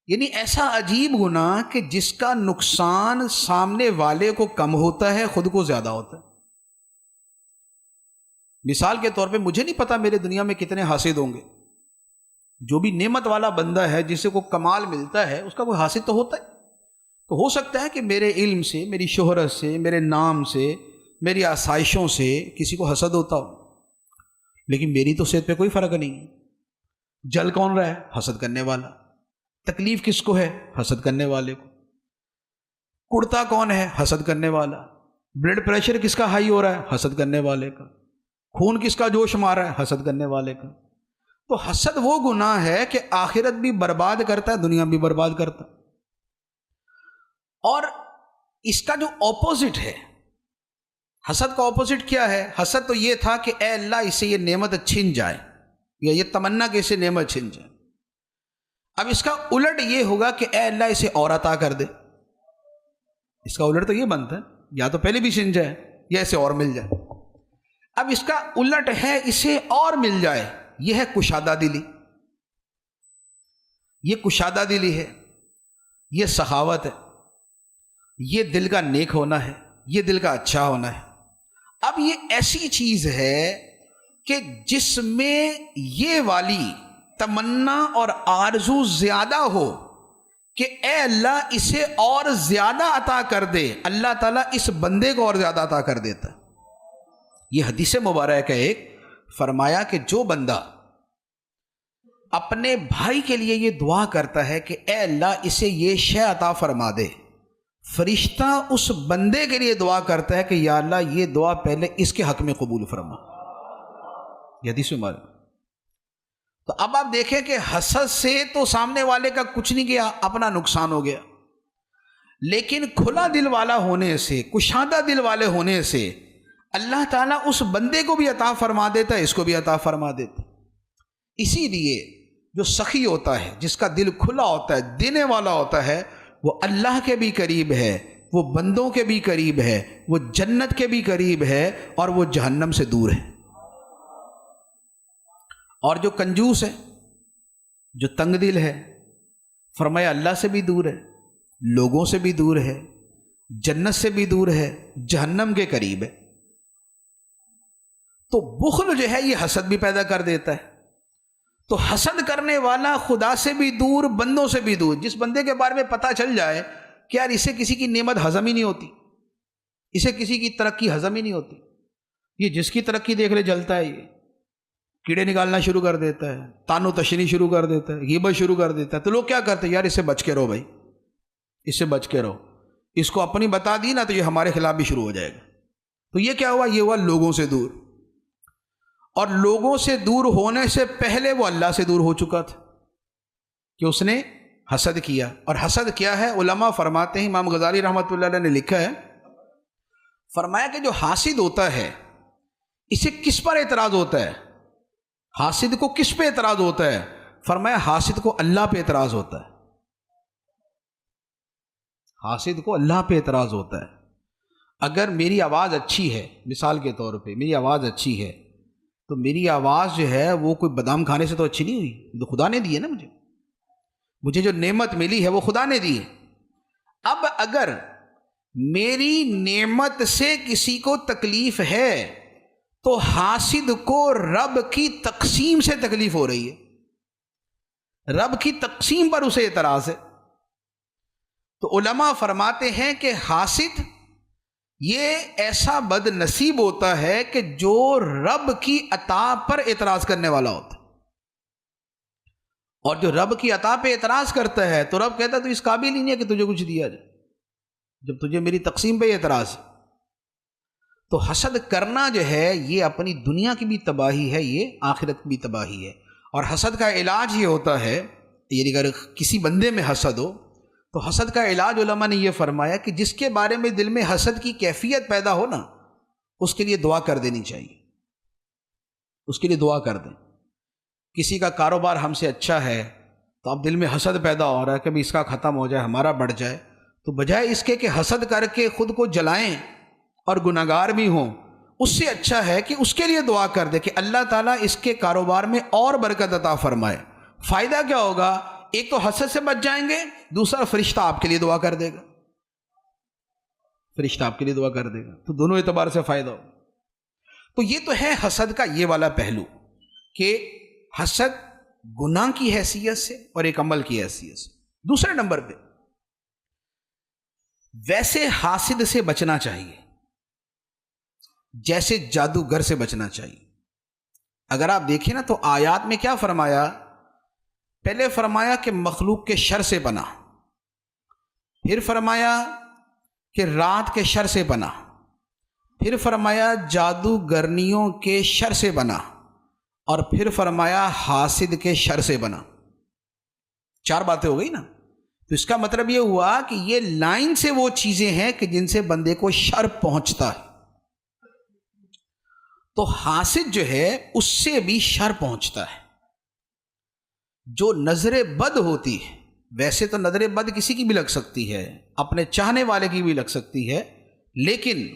یعنی ایسا عجیب گناہ کہ جس کا نقصان سامنے والے کو کم ہوتا ہے، خود کو زیادہ ہوتا ہے. مثال کے طور پہ مجھے نہیں پتا میرے دنیا میں کتنے حاسد ہوں گے. جو بھی نعمت والا بندہ ہے، جسے کو کمال ملتا ہے، اس کا کوئی حاسد تو ہوتا ہے. تو ہو سکتا ہے کہ میرے علم سے، میری شہرت سے، میرے نام سے، میری آسائشوں سے کسی کو حسد ہوتا ہو، لیکن میری تو صحت پہ کوئی فرق نہیں ہے. جل کون رہا ہے؟ حسد کرنے والا. تکلیف کس کو ہے؟ حسد کرنے والے کو. کڑتا کون ہے؟ حسد کرنے والا. بلڈ پریشر کس کا ہائی ہو رہا ہے؟ حسد کرنے والے کا. خون کس کا جوش مار رہا ہے؟ حسد کرنے والے کا. تو حسد وہ گناہ ہے کہ آخرت بھی برباد کرتا ہے، دنیا بھی برباد کرتا ہے. اور اس کا جو اپوزٹ ہے، حسد کا اپوزٹ کیا ہے؟ حسد تو یہ تھا کہ اے اللہ اس سے یہ نعمت چھن جائے، یا یہ تمنا کہ اسے نعمت چھن جائے. اب اس کا الٹ یہ ہوگا کہ اے اللہ اسے اور عطا کر دے. اس کا الٹ تو یہ بنتا ہے یا تو پہلے بھی چھن جائے یا اسے اور مل جائے. اب اس کا الٹ ہے اسے اور مل جائے. یہ ہے کشادہ دلی. یہ کشادہ دلی ہے، یہ سخاوت ہے، یہ دل کا نیک ہونا ہے، یہ دل کا اچھا ہونا ہے. اب یہ ایسی چیز ہے کہ جس میں یہ والی تمنا اور آرزو زیادہ ہو کہ اے اللہ اسے اور زیادہ عطا کر دے، اللہ تعالیٰ اس بندے کو اور زیادہ عطا کر دیتا ہے۔ یہ حدیث مبارک ہے ایک، فرمایا کہ جو بندہ اپنے بھائی کے لیے یہ دعا کرتا ہے کہ اے اللہ اسے یہ شے عطا فرما دے، فرشتہ اس بندے کے لیے دعا کرتا ہے کہ یا اللہ یہ دعا پہلے اس کے حق میں قبول فرما۔ یہ حدیث مبارک۔ تو اب آپ دیکھیں کہ حسد سے تو سامنے والے کا کچھ نہیں گیا، اپنا نقصان ہو گیا، لیکن کھلا دل والا ہونے سے، کشادہ دل والے ہونے سے اللہ تعالیٰ اس بندے کو بھی عطا فرما دیتا ہے، اس کو بھی عطا فرما دیتا ہے۔ اسی لیے جو سخی ہوتا ہے، جس کا دل کھلا ہوتا ہے، دینے والا ہوتا ہے، وہ اللہ کے بھی قریب ہے، وہ بندوں کے بھی قریب ہے، وہ جنت کے بھی قریب ہے، اور وہ جہنم سے دور ہے۔ اور جو کنجوس ہے، جو تنگ دل ہے، فرمایا اللہ سے بھی دور ہے، لوگوں سے بھی دور ہے، جنت سے بھی دور ہے، جہنم کے قریب ہے۔ تو بخل جو ہے یہ حسد بھی پیدا کر دیتا ہے۔ تو حسد کرنے والا خدا سے بھی دور، بندوں سے بھی دور۔ جس بندے کے بارے میں پتہ چل جائے کہ یار اسے کسی کی نعمت ہضم ہی نہیں ہوتی، اسے کسی کی ترقی ہضم ہی نہیں ہوتی، یہ جس کی ترقی دیکھ لے جلتا ہے، یہ کیڑے نکالنا شروع کر دیتا ہے، تانو تشنی شروع کر دیتا ہے، غیبت شروع کر دیتا ہے، تو لوگ کیا کرتے ہیں، یار اس سے بچ کے رہو بھائی، اس سے بچ کے رہو، اس کو اپنی بتا دی نا تو یہ ہمارے خلاف بھی شروع ہو جائے گا۔ تو یہ کیا ہوا، یہ ہوا لوگوں سے دور، اور لوگوں سے دور ہونے سے پہلے وہ اللہ سے دور ہو چکا تھا کہ اس نے حسد کیا۔ اور حسد کیا ہے، علماء فرماتے ہیں، امام غزالی رحمۃ اللہ علیہ نے لکھا ہے، فرمایا کہ جو حاسد ہوتا ہے اسے کس پر اعتراض ہوتا ہے، حاسد کو کس پہ اعتراض ہوتا ہے، فرمایا حاسد کو اللہ پہ اعتراض ہوتا ہے، حاسد کو اللہ پہ اعتراض ہوتا ہے۔ اگر میری آواز اچھی ہے، مثال کے طور پہ میری آواز اچھی ہے، تو میری آواز جو ہے وہ کوئی بادام کھانے سے تو اچھی نہیں ہوئی، تو خدا نے دی ہے نا، مجھے جو نعمت ملی ہے وہ خدا نے دی ہے۔ اب اگر میری نعمت سے کسی کو تکلیف ہے تو حاسد کو رب کی تقسیم سے تکلیف ہو رہی ہے، رب کی تقسیم پر اسے اعتراض ہے۔ تو علماء فرماتے ہیں کہ حاسد یہ ایسا بد نصیب ہوتا ہے کہ جو رب کی عطا پر اعتراض کرنے والا ہوتا ہے، اور جو رب کی عطا پہ اعتراض کرتا ہے تو رب کہتا ہے تو اس قابل ہی نہیں ہے کہ تجھے کچھ دیا جائے، جب تجھے میری تقسیم پہ اعتراض ہے۔ تو حسد کرنا جو ہے یہ اپنی دنیا کی بھی تباہی ہے، یہ آخرت کی بھی تباہی ہے۔ اور حسد کا علاج یہ ہوتا ہے، یعنی اگر کسی بندے میں حسد ہو تو حسد کا علاج علماء نے یہ فرمایا کہ جس کے بارے میں دل میں حسد کی کیفیت پیدا ہو نا، اس کے لیے دعا کر دینی چاہیے، اس کے لیے دعا کر دیں۔ کسی کا کاروبار ہم سے اچھا ہے تو اب دل میں حسد پیدا ہو رہا ہے کہ بھی اس کا ختم ہو جائے، ہمارا بڑھ جائے، تو بجائے اس کے کہ حسد کر کے خود کو جلائیں اور گناہگار بھی ہوں، اس سے اچھا ہے کہ اس کے لیے دعا کر دے کہ اللہ تعالیٰ اس کے کاروبار میں اور برکت عطا فرمائے۔ فائدہ کیا ہوگا، ایک تو حسد سے بچ جائیں گے، دوسرا فرشتہ آپ کے لیے دعا کر دے گا، فرشتہ آپ کے لیے دعا کر دے گا، تو دونوں اعتبار سے فائدہ ہوگا۔ تو یہ تو ہے حسد کا یہ والا پہلو کہ حسد گناہ کی حیثیت سے اور ایک عمل کی حیثیت سے۔ دوسرے نمبر پہ ویسے حاسد سے بچنا چاہیے جیسے جادوگر سے بچنا چاہیے۔ اگر آپ دیکھیں نا تو آیات میں کیا فرمایا، پہلے فرمایا کہ مخلوق کے شر سے پناہ، پھر فرمایا کہ رات کے شر سے پناہ، پھر فرمایا جادوگرنیوں کے شر سے پناہ، اور پھر فرمایا حاسد کے شر سے پناہ۔ 4 باتیں ہو گئی نا۔ تو اس کا مطلب یہ ہوا کہ یہ لائن سے وہ چیزیں ہیں کہ جن سے بندے کو شر پہنچتا ہے۔ تو حاسد جو ہے اس سے بھی شر پہنچتا ہے۔ جو نظر بد ہوتی ہے، ویسے تو نظر بد کسی کی بھی لگ سکتی ہے، اپنے چاہنے والے کی بھی لگ سکتی ہے، لیکن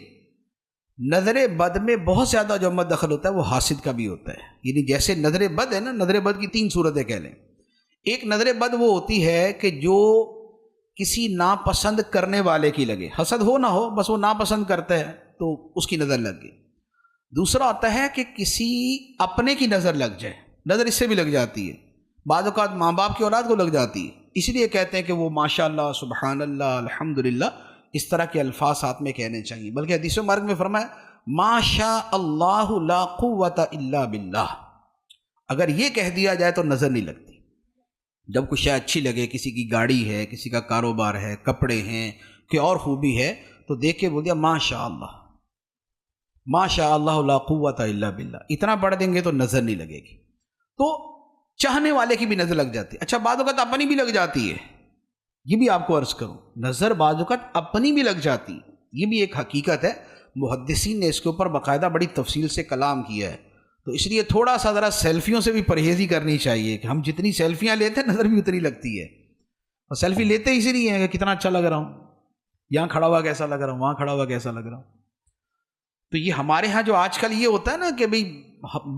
نظر بد میں بہت زیادہ جو دخل ہوتا ہے وہ حاسد کا بھی ہوتا ہے۔ یعنی جیسے نظر بد ہے نا، نظر بد کی 3 صورتیں کہہ لیں۔ ایک نظر بد وہ ہوتی ہے کہ جو کسی ناپسند کرنے والے کی لگے، حسد ہو نہ ہو، بس وہ ناپسند کرتا ہے تو اس کی نظر لگ گئی۔ دوسرا ہوتا ہے کہ کسی اپنے کی نظر لگ جائے، نظر اس سے بھی لگ جاتی ہے، بعض اوقات ماں باپ کی اولاد کو لگ جاتی ہے، اس لیے کہتے ہیں کہ وہ ماشاء اللہ، سبحان اللہ، الحمدللہ، اس طرح کے الفاظ ساتھ میں کہنے چاہیے، بلکہ حدیث مبارک میں فرمایا ما شاء اللہ لا قوت الا باللہ، اگر یہ کہہ دیا جائے تو نظر نہیں لگتی۔ جب کوئی شے اچھی لگے، کسی کی گاڑی ہے، کسی کا کاروبار ہے، کپڑے ہیں، کوئی اور خوبی ہے، تو دیکھ کے بول دیا ما شاء اللہ، ما شاء اللہ لا قوت الا باللہ، اتنا پڑھ دیں گے تو نظر نہیں لگے گی۔ تو چاہنے والے کی بھی نظر لگ جاتی ہے۔ اچھا، بعض اوقات اپنی بھی لگ جاتی ہے، یہ بھی آپ کو عرض کروں، نظر بعض اوقات اپنی بھی لگ جاتی ہے، یہ بھی ایک حقیقت ہے۔ محدثین نے اس کے اوپر باقاعدہ بڑی تفصیل سے کلام کیا ہے، تو اس لیے تھوڑا سا ذرا سیلفیوں سے بھی پرہیزی کرنی چاہیے کہ ہم جتنی سیلفیاں لیتے ہیں نظر بھی اتنی لگتی ہے، اور سیلفی لیتے اسی لیے ہیں کہ کتنا اچھا لگ رہا ہوں، یہاں کھڑا ہوا کیسا لگ رہا ہوں، وہاں کھڑا ہوا کیسا لگ رہا ہوں۔ تو یہ ہمارے ہاں جو آج کل یہ ہوتا ہے نا کہ بھئی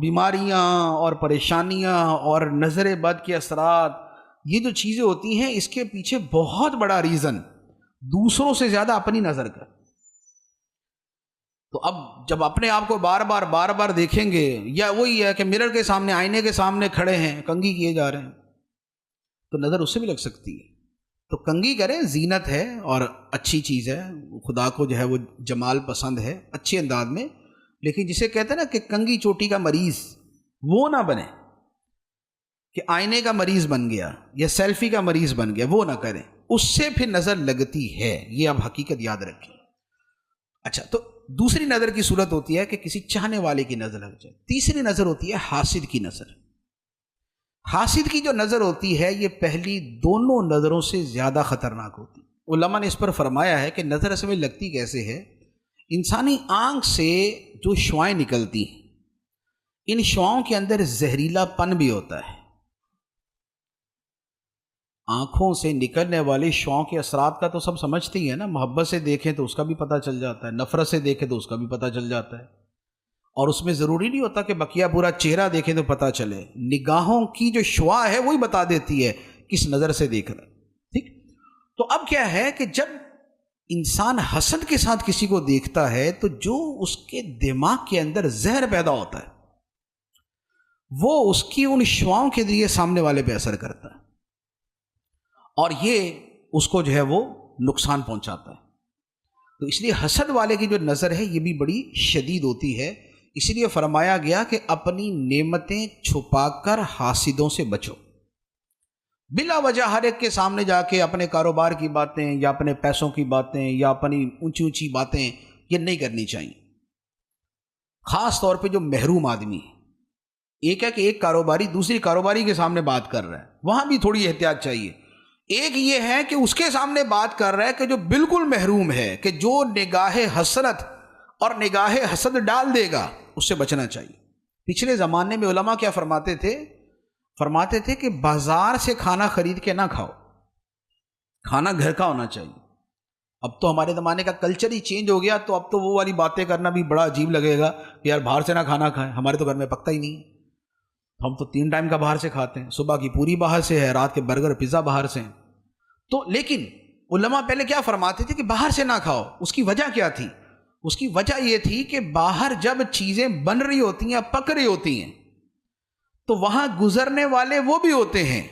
بیماریاں اور پریشانیاں اور نظر بد کے اثرات، یہ جو چیزیں ہوتی ہیں، اس کے پیچھے بہت بڑا ریزن دوسروں سے زیادہ اپنی نظر کا۔ تو اب جب اپنے آپ کو بار بار دیکھیں گے، یا وہی ہے کہ مرر کے سامنے، آئینے کے سامنے کھڑے ہیں، کنگھی کیے جا رہے ہیں، تو نظر اس سے بھی لگ سکتی ہے۔ تو کنگھی کریں، زینت ہے اور اچھی چیز ہے، خدا کو جو ہے وہ جمال پسند ہے اچھے انداز میں، لیکن جسے کہتے ہیں نا کہ کنگھی چوٹی کا مریض، وہ نہ بنے کہ آئینے کا مریض بن گیا یا سیلفی کا مریض بن گیا، وہ نہ کریں، اس سے پھر نظر لگتی ہے، یہ اب حقیقت یاد رکھیں۔ اچھا، تو دوسری نظر کی صورت ہوتی ہے کہ کسی چاہنے والے کی نظر لگ جائے۔ تیسری نظر ہوتی ہے حاسد کی نظر۔ حاسد کی جو نظر ہوتی ہے، یہ پہلی دونوں نظروں سے زیادہ خطرناک ہوتی ہے۔ علماء نے اس پر فرمایا ہے کہ نظر اصل میں لگتی کیسے ہے؟ انسانی آنکھ سے جو شعاعیں نکلتی ہیں، ان شعاؤں کے اندر زہریلا پن بھی ہوتا ہے۔ آنکھوں سے نکلنے والے شعاؤں کے اثرات کا تو سب سمجھتے ہی ہیں نا، محبت سے دیکھیں تو اس کا بھی پتہ چل جاتا ہے، نفرت سے دیکھیں تو اس کا بھی پتہ چل جاتا ہے، اور اس میں ضروری نہیں ہوتا کہ بقیہ پورا چہرہ دیکھیں تو پتہ چلے، نگاہوں کی جو شعاع ہے وہی بتا دیتی ہے کس نظر سے دیکھ رہا ہے۔ ٹھیک، تو اب کیا ہے کہ جب انسان حسد کے ساتھ کسی کو دیکھتا ہے تو جو اس کے دماغ کے اندر زہر پیدا ہوتا ہے، وہ اس کی ان شعاؤں کے ذریعے سامنے والے پہ اثر کرتا ہے، اور یہ اس کو جو ہے وہ نقصان پہنچاتا ہے۔ تو اس لیے حسد والے کی جو نظر ہے یہ بھی بڑی شدید ہوتی ہے، اس لیے فرمایا گیا کہ اپنی نعمتیں چھپا کر حاسدوں سے بچو۔ بلا وجہ ہر ایک کے سامنے جا کے اپنے کاروبار کی باتیں یا اپنے پیسوں کی باتیں یا اپنی اونچی اونچی باتیں یہ نہیں کرنی چاہیے، خاص طور پہ جو محروم آدمی ہے۔ ایک ہے کہ ایک کاروباری دوسری کاروباری کے سامنے بات کر رہا ہے، وہاں بھی تھوڑی احتیاط چاہیے۔ ایک یہ ہے کہ اس کے سامنے بات کر رہا ہے کہ جو بالکل محروم ہے، کہ جو نگاہ حسرت اور نگاہ حسد ڈال دے گا، اس سے بچنا چاہیے۔ پچھلے زمانے میں علماء کیا فرماتے تھے کہ بازار سے کھانا خرید کے نہ کھاؤ، کھانا گھر کا ہونا چاہیے۔ اب تو ہمارے زمانے کا کلچر ہی چینج ہو گیا، تو اب تو وہ والی باتیں کرنا بھی بڑا عجیب لگے گا کہ یار باہر سے نہ کھانا کھائیں، ہمارے تو گھر میں پکتا ہی نہیں، ہم تو 3 ٹائم کا باہر سے کھاتے ہیں، صبح کی پوری باہر سے ہے، رات کے برگر پیزا باہر سے ہیں۔ تو لیکن علماء پہلے کیا فرماتے تھے کہ باہر سے نہ کھاؤ، اس کی وجہ کیا تھی؟ اس کی وجہ یہ تھی کہ باہر جب چیزیں بن رہی ہوتی ہیں، پک رہی ہوتی ہیں، تو وہاں گزرنے والے وہ بھی ہوتے ہیں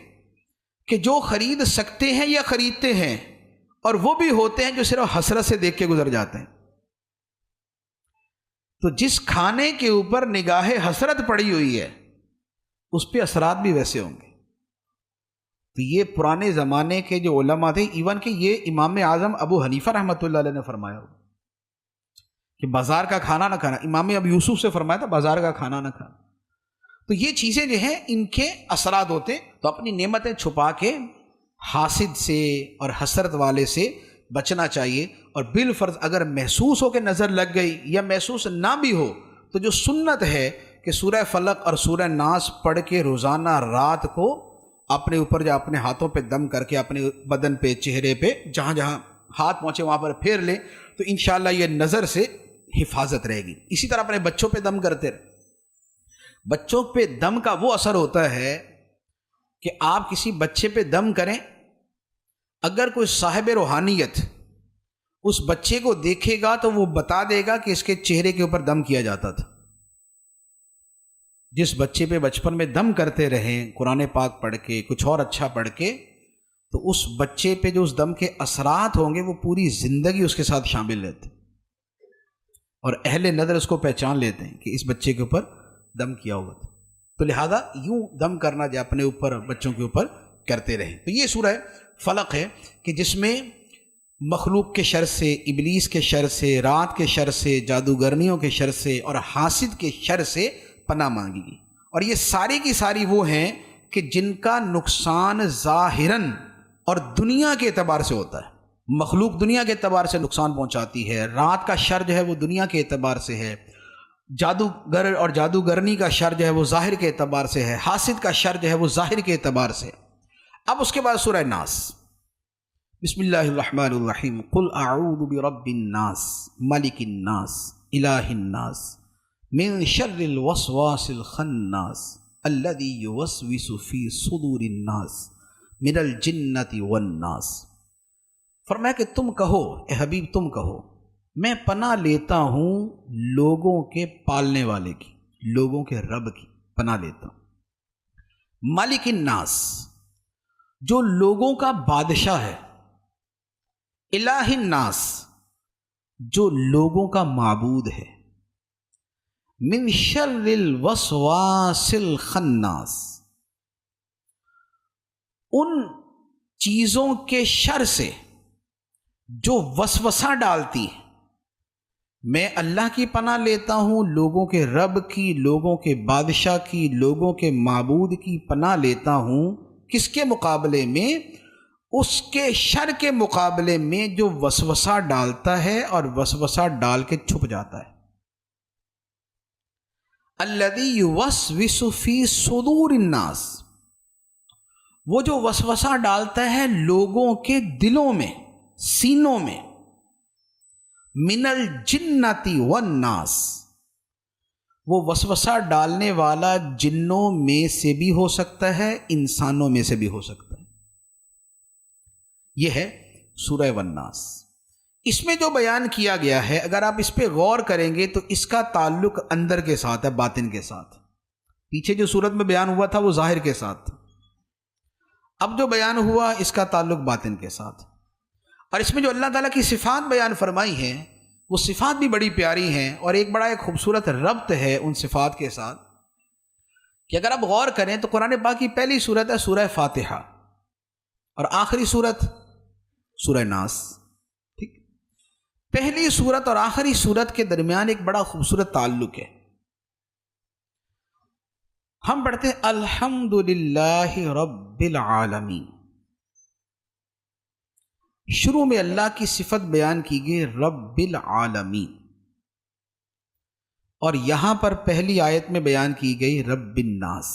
کہ جو خرید سکتے ہیں یا خریدتے ہیں، اور وہ بھی ہوتے ہیں جو صرف حسرت سے دیکھ کے گزر جاتے ہیں۔ تو جس کھانے کے اوپر نگاہ حسرت پڑی ہوئی ہے، اس پہ اثرات بھی ویسے ہوں گے۔ تو یہ پرانے زمانے کے جو علماء تھے، ایون کہ یہ امام اعظم ابو حنیفہ رحمۃ اللہ علیہ نے فرمایا کہ بازار کا کھانا نہ کھانا، امام ابو یوسف سے فرمایا تھا بازار کا کھانا نہ کھانا۔ تو یہ چیزیں جو ہیں ان کے اثرات ہوتے ہیں، تو اپنی نعمتیں چھپا کے حاسد سے اور حسرت والے سے بچنا چاہیے، اور بالفرض اگر محسوس ہو کہ نظر لگ گئی یا محسوس نہ بھی ہو، تو جو سنت ہے کہ سورہ فلق اور سورہ ناس پڑھ کے روزانہ رات کو اپنے اوپر یا اپنے ہاتھوں پہ دم کر کے اپنے بدن پہ، چہرے پہ، جہاں جہاں ہاتھ پہنچے وہاں پر پھیر لیں، تو انشاءاللہ یہ نظر سے حفاظت رہے گی۔ اسی طرح اپنے بچوں پہ دم کرتے رہیں۔ بچوں پہ دم کا وہ اثر ہوتا ہے کہ آپ کسی بچے پہ دم کریں، اگر کوئی صاحب روحانیت اس بچے کو دیکھے گا تو وہ بتا دے گا کہ اس کے چہرے کے اوپر دم کیا جاتا تھا۔ جس بچے پہ بچپن میں دم کرتے رہیں قرآن پاک پڑھ کے، کچھ اور اچھا پڑھ کے، تو اس بچے پہ جو اس دم کے اثرات ہوں گے وہ پوری زندگی اس کے ساتھ شامل رہتے ہیں، اور اہل نظر اس کو پہچان لیتے ہیں کہ اس بچے کے اوپر دم کیا ہوا تھا، تو لہذا یوں دم کرنا جو اپنے اوپر بچوں کے اوپر کرتے رہیں۔ تو یہ سورہ فلق ہے کہ جس میں مخلوق کے شر سے، ابلیس کے شر سے، رات کے شر سے، جادوگرنیوں کے شر سے اور حاسد کے شر سے پناہ مانگی گئی، اور یہ ساری کی ساری وہ ہیں کہ جن کا نقصان ظاہراً اور دنیا کے اعتبار سے ہوتا ہے۔ مخلوق دنیا کے اعتبار سے نقصان پہنچاتی ہے، رات کا شر جو ہے وہ دنیا کے اعتبار سے ہے، جادوگر اور جادوگرنی کا شر جو ہے وہ ظاہر کے اعتبار سے ہے، حاسد کا شر جو ہے وہ ظاہر کے اعتبار سے۔ اب اس کے بعد سورہ ناس، بسم اللہ الرحمن الرحیم، قل اعوذ برب الناس ملک الناس الہ الناس من شر الوسواس الخناس الذی یوسوس فی صدور الناس من الجنۃ والناس۔ فرمایا کہ تم کہو، اے حبیب تم کہو، میں پناہ لیتا ہوں لوگوں کے پالنے والے کی، لوگوں کے رب کی پناہ لیتا ہوں، مالک الناس جو لوگوں کا بادشاہ ہے، الہ الناس جو لوگوں کا معبود ہے، من شر الوسواس الخناس ان چیزوں کے شر سے جو وسوسہ ڈالتی ہے۔ میں اللہ کی پناہ لیتا ہوں، لوگوں کے رب کی، لوگوں کے بادشاہ کی، لوگوں کے معبود کی پناہ لیتا ہوں، کس کے مقابلے میں؟ اس کے شر کے مقابلے میں جو وسوسہ ڈالتا ہے اور وسوسہ ڈال کے چھپ جاتا ہے۔ الذی یوسوس فی صدور الناس، وہ جو وسوسہ ڈالتا ہے لوگوں کے دلوں میں، سینوں میں، من الجنۃ والناس، وہ وسوسہ ڈالنے والا جنوں میں سے بھی ہو سکتا ہے، انسانوں میں سے بھی ہو سکتا ہے۔ یہ ہے سورہ والناس۔ اس میں جو بیان کیا گیا ہے اگر آپ اس پہ غور کریں گے تو اس کا تعلق اندر کے ساتھ ہے، باطن کے ساتھ۔ پیچھے جو صورت میں بیان ہوا تھا وہ ظاہر کے ساتھ تھا، اب جو بیان ہوا اس کا تعلق باطن کے ساتھ۔ اور اس میں جو اللہ تعالیٰ کی صفات بیان فرمائی ہیں وہ صفات بھی بڑی پیاری ہیں، اور ایک بڑا ایک خوبصورت ربط ہے ان صفات کے ساتھ کہ اگر آپ غور کریں تو قرآن پاک کی پہلی صورت ہے سورہ فاتحہ، اور آخری صورت سورہ ناس۔ ٹھیک، پہلی صورت اور آخری صورت کے درمیان ایک بڑا خوبصورت تعلق ہے۔ ہم پڑھتے ہیں الحمدللہ رب العالمین، شروع میں اللہ کی صفت بیان کی گئی رب العالمین، اور یہاں پر پہلی آیت میں بیان کی گئی رب الناس،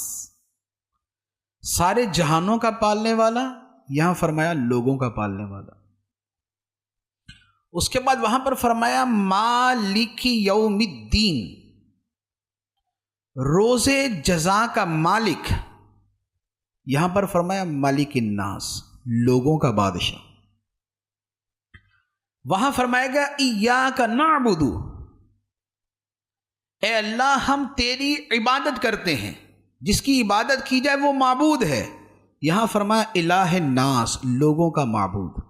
سارے جہانوں کا پالنے والا، یہاں فرمایا لوگوں کا پالنے والا۔ اس کے بعد وہاں پر فرمایا مالک یوم الدین، روز جزا کا مالک، یہاں پر فرمایا مالک الناس، لوگوں کا بادشاہ۔ وہاں فرمائے گا ایاک نعبد، اے اللہ ہم تیری عبادت کرتے ہیں، جس کی عبادت کی جائے وہ معبود ہے، یہاں فرمایا الہ الناس، لوگوں کا معبود۔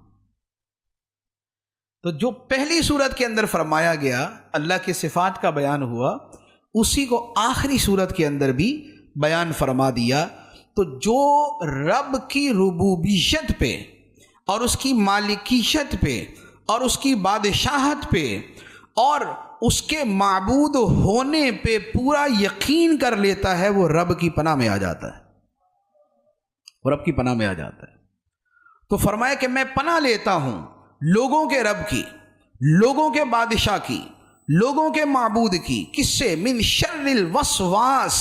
تو جو پہلی صورت کے اندر فرمایا گیا اللہ کی صفات کا بیان ہوا، اسی کو آخری صورت کے اندر بھی بیان فرما دیا۔ تو جو رب کی ربوبیت پہ اور اس کی مالکیت پہ اور اس کی بادشاہت پہ اور اس کے معبود ہونے پہ پورا یقین کر لیتا ہے وہ رب کی پناہ میں آ جاتا ہے، وہ رب کی پناہ میں آ جاتا ہے۔ تو فرمایا کہ میں پناہ لیتا ہوں لوگوں کے رب کی، لوگوں کے بادشاہ کی، لوگوں کے معبود کی، کس سے؟ من شر الوسواس،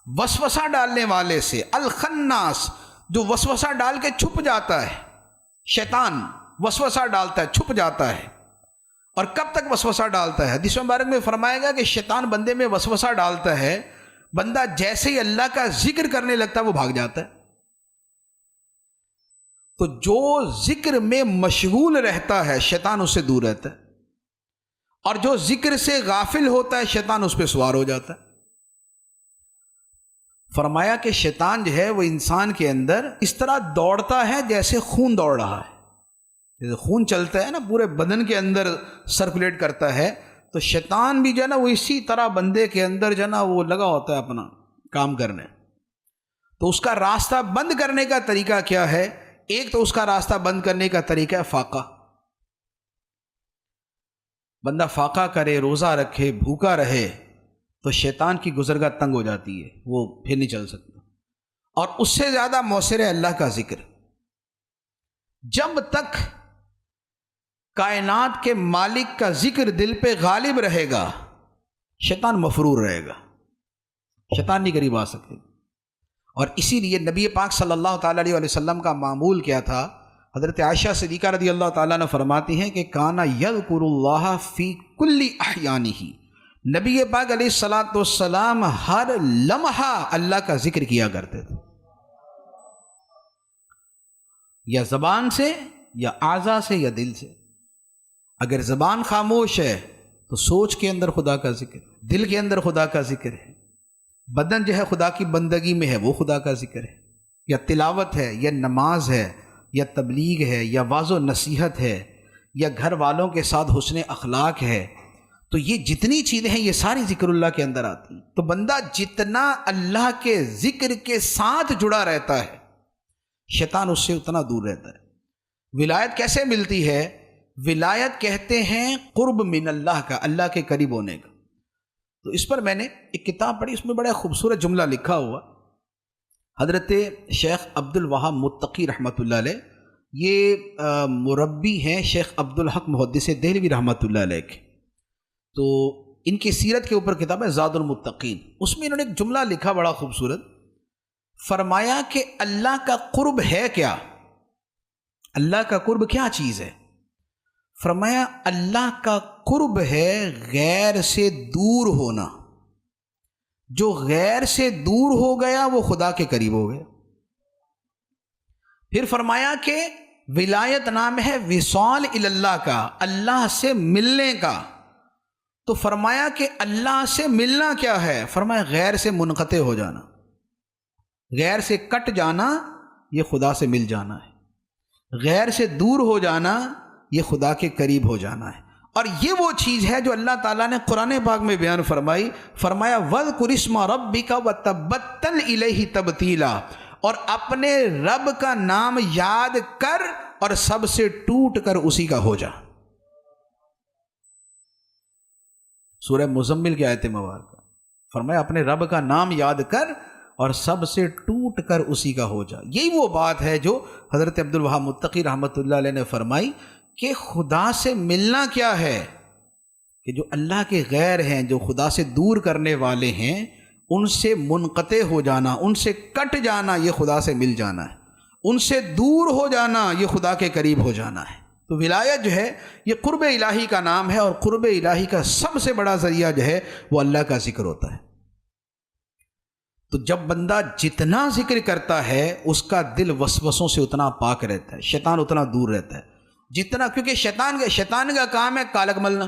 وسوسہ ڈالنے والے سے، الخناس جو وسوسہ ڈال کے چھپ جاتا ہے، شیطان وسوسہ ڈالتا ہے چھپ جاتا ہے۔ اور کب تک وسوسہ ڈالتا ہے؟ حدیث مبارک میں فرمائے گا کہ شیطان بندے میں وسوسہ ڈالتا ہے، بندہ جیسے ہی اللہ کا ذکر کرنے لگتا ہے وہ بھاگ جاتا ہے۔ تو جو ذکر میں مشغول رہتا ہے شیطان اس سے دور رہتا ہے، اور جو ذکر سے غافل ہوتا ہے شیطان اس پہ سوار ہو جاتا ہے۔ فرمایا کہ شیطان جو ہے وہ انسان کے اندر اس طرح دوڑتا ہے جیسے خون دوڑ رہا ہے. جیسے خون چلتا ہے نا پورے بدن کے اندر سرکولیٹ کرتا ہے، تو شیطان بھی جو ہے نا وہ اسی طرح بندے کے اندر جو ہے نا وہ لگا ہوتا ہے اپنا کام کرنے. تو اس کا راستہ بند کرنے کا طریقہ کیا ہے؟ ایک تو اس کا راستہ بند کرنے کا طریقہ ہے فاقہ. بندہ فاقہ کرے، روزہ رکھے، بھوکا رہے، تو شیطان کی گزرگاہ تنگ ہو جاتی ہے، وہ پھر نہیں چل سکتا. اور اس سے زیادہ مؤثر ہے اللہ کا ذکر. جب تک کائنات کے مالک کا ذکر دل پہ غالب رہے گا، شیطان مفرور رہے گا، شیطان نہیں قریب آ سکتے. اور اسی لیے نبی پاک صلی اللہ تعالیٰ علیہ وسلم کا معمول کیا تھا؟ حضرت عائشہ صدیقہ رضی اللہ تعالیٰ نے فرماتی ہیں کہ کانا یذکر اللہ فی کل احیانہ، نبی پاک علیہ الصلاۃ والسلام ہر لمحہ اللہ کا ذکر کیا کرتے تھے، یا زبان سے یا اعضاء سے یا دل سے. اگر زبان خاموش ہے تو سوچ کے اندر خدا کا ذکر، دل کے اندر خدا کا ذکر ہے، بدن جو ہے خدا کی بندگی میں ہے وہ خدا کا ذکر ہے، یا تلاوت ہے، یا نماز ہے، یا تبلیغ ہے، یا واعظ و نصیحت ہے، یا گھر والوں کے ساتھ حسن اخلاق ہے. تو یہ جتنی چیزیں ہیں یہ ساری ذکر اللہ کے اندر آتی ہیں. تو بندہ جتنا اللہ کے ذکر کے ساتھ جڑا رہتا ہے، شیطان اس سے اتنا دور رہتا ہے. ولایت کیسے ملتی ہے؟ ولایت کہتے ہیں قرب من اللہ کا، اللہ کے قریب ہونے کا. تو اس پر میں نے ایک کتاب پڑھی، اس میں بڑا خوبصورت جملہ لکھا ہوا. حضرت شیخ عبد الوہاب متقی رحمۃ اللہ علیہ، یہ مربی ہیں شیخ عبد الحق محدث دہلوی رحمۃ اللہ علیہ کے. تو ان کی سیرت کے اوپر کتاب ہے زاد المتقین. اس میں انہوں نے ایک جملہ لکھا بڑا خوبصورت. فرمایا کہ اللہ کا قرب ہے کیا؟ اللہ کا قرب کیا چیز ہے؟ فرمایا اللہ کا قرب ہے غیر سے دور ہونا. جو غیر سے دور ہو گیا وہ خدا کے قریب ہو گیا. پھر فرمایا کہ ولایت نام ہے وصال اللہ کا، اللہ سے ملنے کا. تو فرمایا کہ اللہ سے ملنا کیا ہے؟ فرمایا غیر سے منقطع ہو جانا، غیر سے کٹ جانا یہ خدا سے مل جانا ہے. غیر سے دور ہو جانا یہ خدا کے قریب ہو جانا ہے. اور یہ وہ چیز ہے جو اللہ تعالیٰ نے قرآن پاک میں بیان فرمائی. فرمایا وَاذْكُرِ اسْمَ رَبِّكَ وَتَبَتَّلْ إِلَيْهِ تَبْتِيلًا، اور اپنے رب کا نام یاد کر اور سب سے ٹوٹ کر اسی کا ہو جا. سورہ مزمل کی آیت مبارکہ. فرمایا اپنے رب کا نام یاد کر اور سب سے ٹوٹ کر اسی کا ہو جا. یہی وہ بات ہے جو حضرت عبد الوہاب متقی رحمۃ اللہ علیہ نے فرمائی کہ خدا سے ملنا کیا ہے؟ کہ جو اللہ کے غیر ہیں، جو خدا سے دور کرنے والے ہیں، ان سے منقطع ہو جانا، ان سے کٹ جانا یہ خدا سے مل جانا ہے. ان سے دور ہو جانا یہ خدا کے قریب ہو جانا ہے. تو ولایت جو ہے یہ قرب الہی کا نام ہے، اور قرب الہی کا سب سے بڑا ذریعہ جو ہے وہ اللہ کا ذکر ہوتا ہے. تو جب بندہ جتنا ذکر کرتا ہے اس کا دل وسوسوں سے اتنا پاک رہتا ہے، شیطان اتنا دور رہتا ہے جتنا. کیونکہ شیطان کا کام ہے کالک ملنا،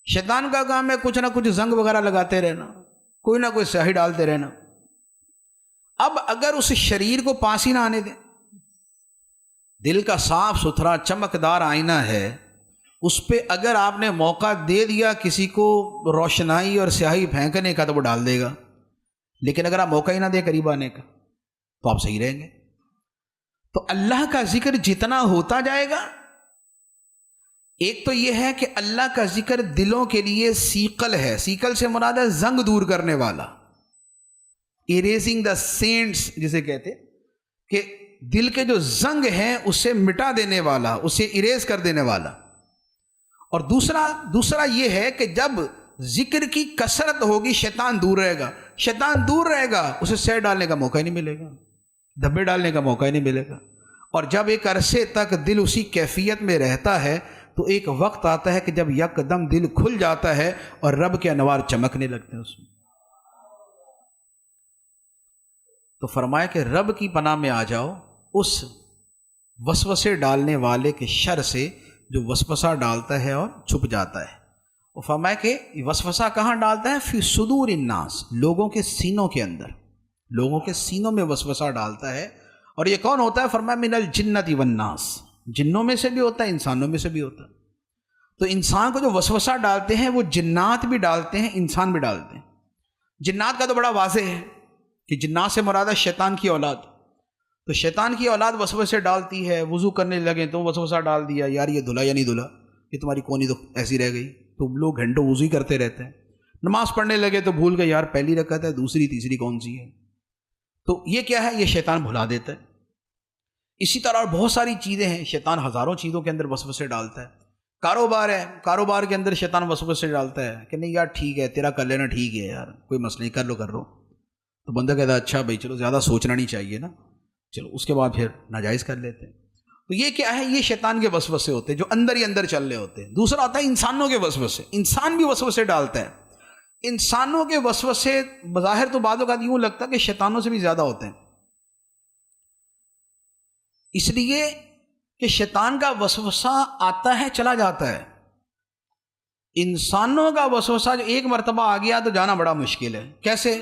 شیطان کا کام ہے کچھ نہ کچھ زنگ وغیرہ لگاتے رہنا، کوئی نہ کوئی سیاہی ڈالتے رہنا. اب اگر اس شریر کو پاس ہی نہ آنے دیں، دل کا صاف ستھرا چمکدار آئینہ ہے، اس پہ اگر آپ نے موقع دے دیا کسی کو روشنائی اور سیاہی پھینکنے کا تو وہ ڈال دے گا. لیکن اگر آپ موقع ہی نہ دیں قریب آنے کا تو آپ صحیح رہیں گے. تو اللہ کا ذکر جتنا ہوتا جائے گا، ایک تو یہ ہے کہ اللہ کا ذکر دلوں کے لیے سیکل ہے. سیکل سے مراد ہے زنگ دور کرنے والا، اریزنگ دا سینٹس جسے کہتے، کہ دل کے جو زنگ ہیں اسے مٹا دینے والا، اسے اریز کر دینے والا. اور دوسرا یہ ہے کہ جب ذکر کی کثرت ہوگی شیطان دور رہے گا. شیطان دور رہے گا، اسے سیر ڈالنے کا موقع ہی نہیں ملے گا، دھبے ڈالنے کا موقع ہی نہیں ملے گا. اور جب ایک عرصے تک دل اسی کیفیت میں رہتا ہے تو ایک وقت آتا ہے کہ جب یک دم دل کھل جاتا ہے اور رب کے انوار چمکنے لگتے ہیں اس میں. تو فرمایا کہ رب کی پناہ میں آ جاؤ اس وسوسے ڈالنے والے کے شر سے جو وسوسہ ڈالتا ہے اور چھپ جاتا ہے. وہ فرمایا کہ وسوسہ کہاں ڈالتا ہے؟ فی صدور الناس، لوگوں کے سینوں کے اندر، لوگوں کے سینوں میں وسوسہ ڈالتا ہے. اور یہ کون ہوتا ہے؟ فرمایا من الجنۃ والناس، جنوں میں سے بھی ہوتا ہے، انسانوں میں سے بھی ہوتا ہے. تو انسان کو جو وسوسہ ڈالتے ہیں وہ جنات بھی ڈالتے ہیں، انسان بھی ڈالتے ہیں. جنات کا تو بڑا واضح ہے کہ جنات سے مراد ہے شیطان کی اولاد. تو شیطان کی اولاد وسوسے ڈالتی ہے. وضو کرنے لگے تو وسوسہ ڈال دیا، یار یہ دھلا یا نہیں دھلا، یہ تمہاری کونی تو ایسی رہ گئی. تو لوگ گھنٹوں وضو ہی کرتے رہتے ہیں. نماز پڑھنے لگے تو بھول گئے، یار پہلی رکعت ہے، دوسری تیسری کون سی ہے. تو یہ کیا ہے؟ یہ شیطان بھلا دیتا ہے. اسی طرح اور بہت ساری چیزیں ہیں، شیطان ہزاروں چیزوں کے اندر وسوسے ڈالتا ہے. کاروبار ہے، کاروبار کے اندر شیطان وسوسے ڈالتا ہے کہ نہیں یار ٹھیک ہے، تیرا کر لینا ٹھیک ہے یار، کوئی مسئلہ نہیں، کر لو. تو بندہ کہتا ہے اچھا بھائی چلو، زیادہ سوچنا نہیں چاہیے نا، چلو اس کے بعد پھر ناجائز کر لیتے ہیں. تو یہ کیا ہے؟ یہ شیطان کے وسوسے ہوتے ہیں جو اندر ہی اندر چل رہے ہوتے ہیں. دوسرا آتا ہے انسانوں کے وسوسے. انسان بھی وسوسے ڈالتا ہے. انسانوں کے وسوسے بظاہر تو بعض اوقات یوں لگتا ہے کہ شیطانوں سے بھی زیادہ ہوتے ہیں، اس لیے کہ شیطان کا وسوسہ آتا ہے چلا جاتا ہے. انسانوں کا وسوسہ جو ایک مرتبہ آ گیا تو جانا بڑا مشکل ہے. کیسے؟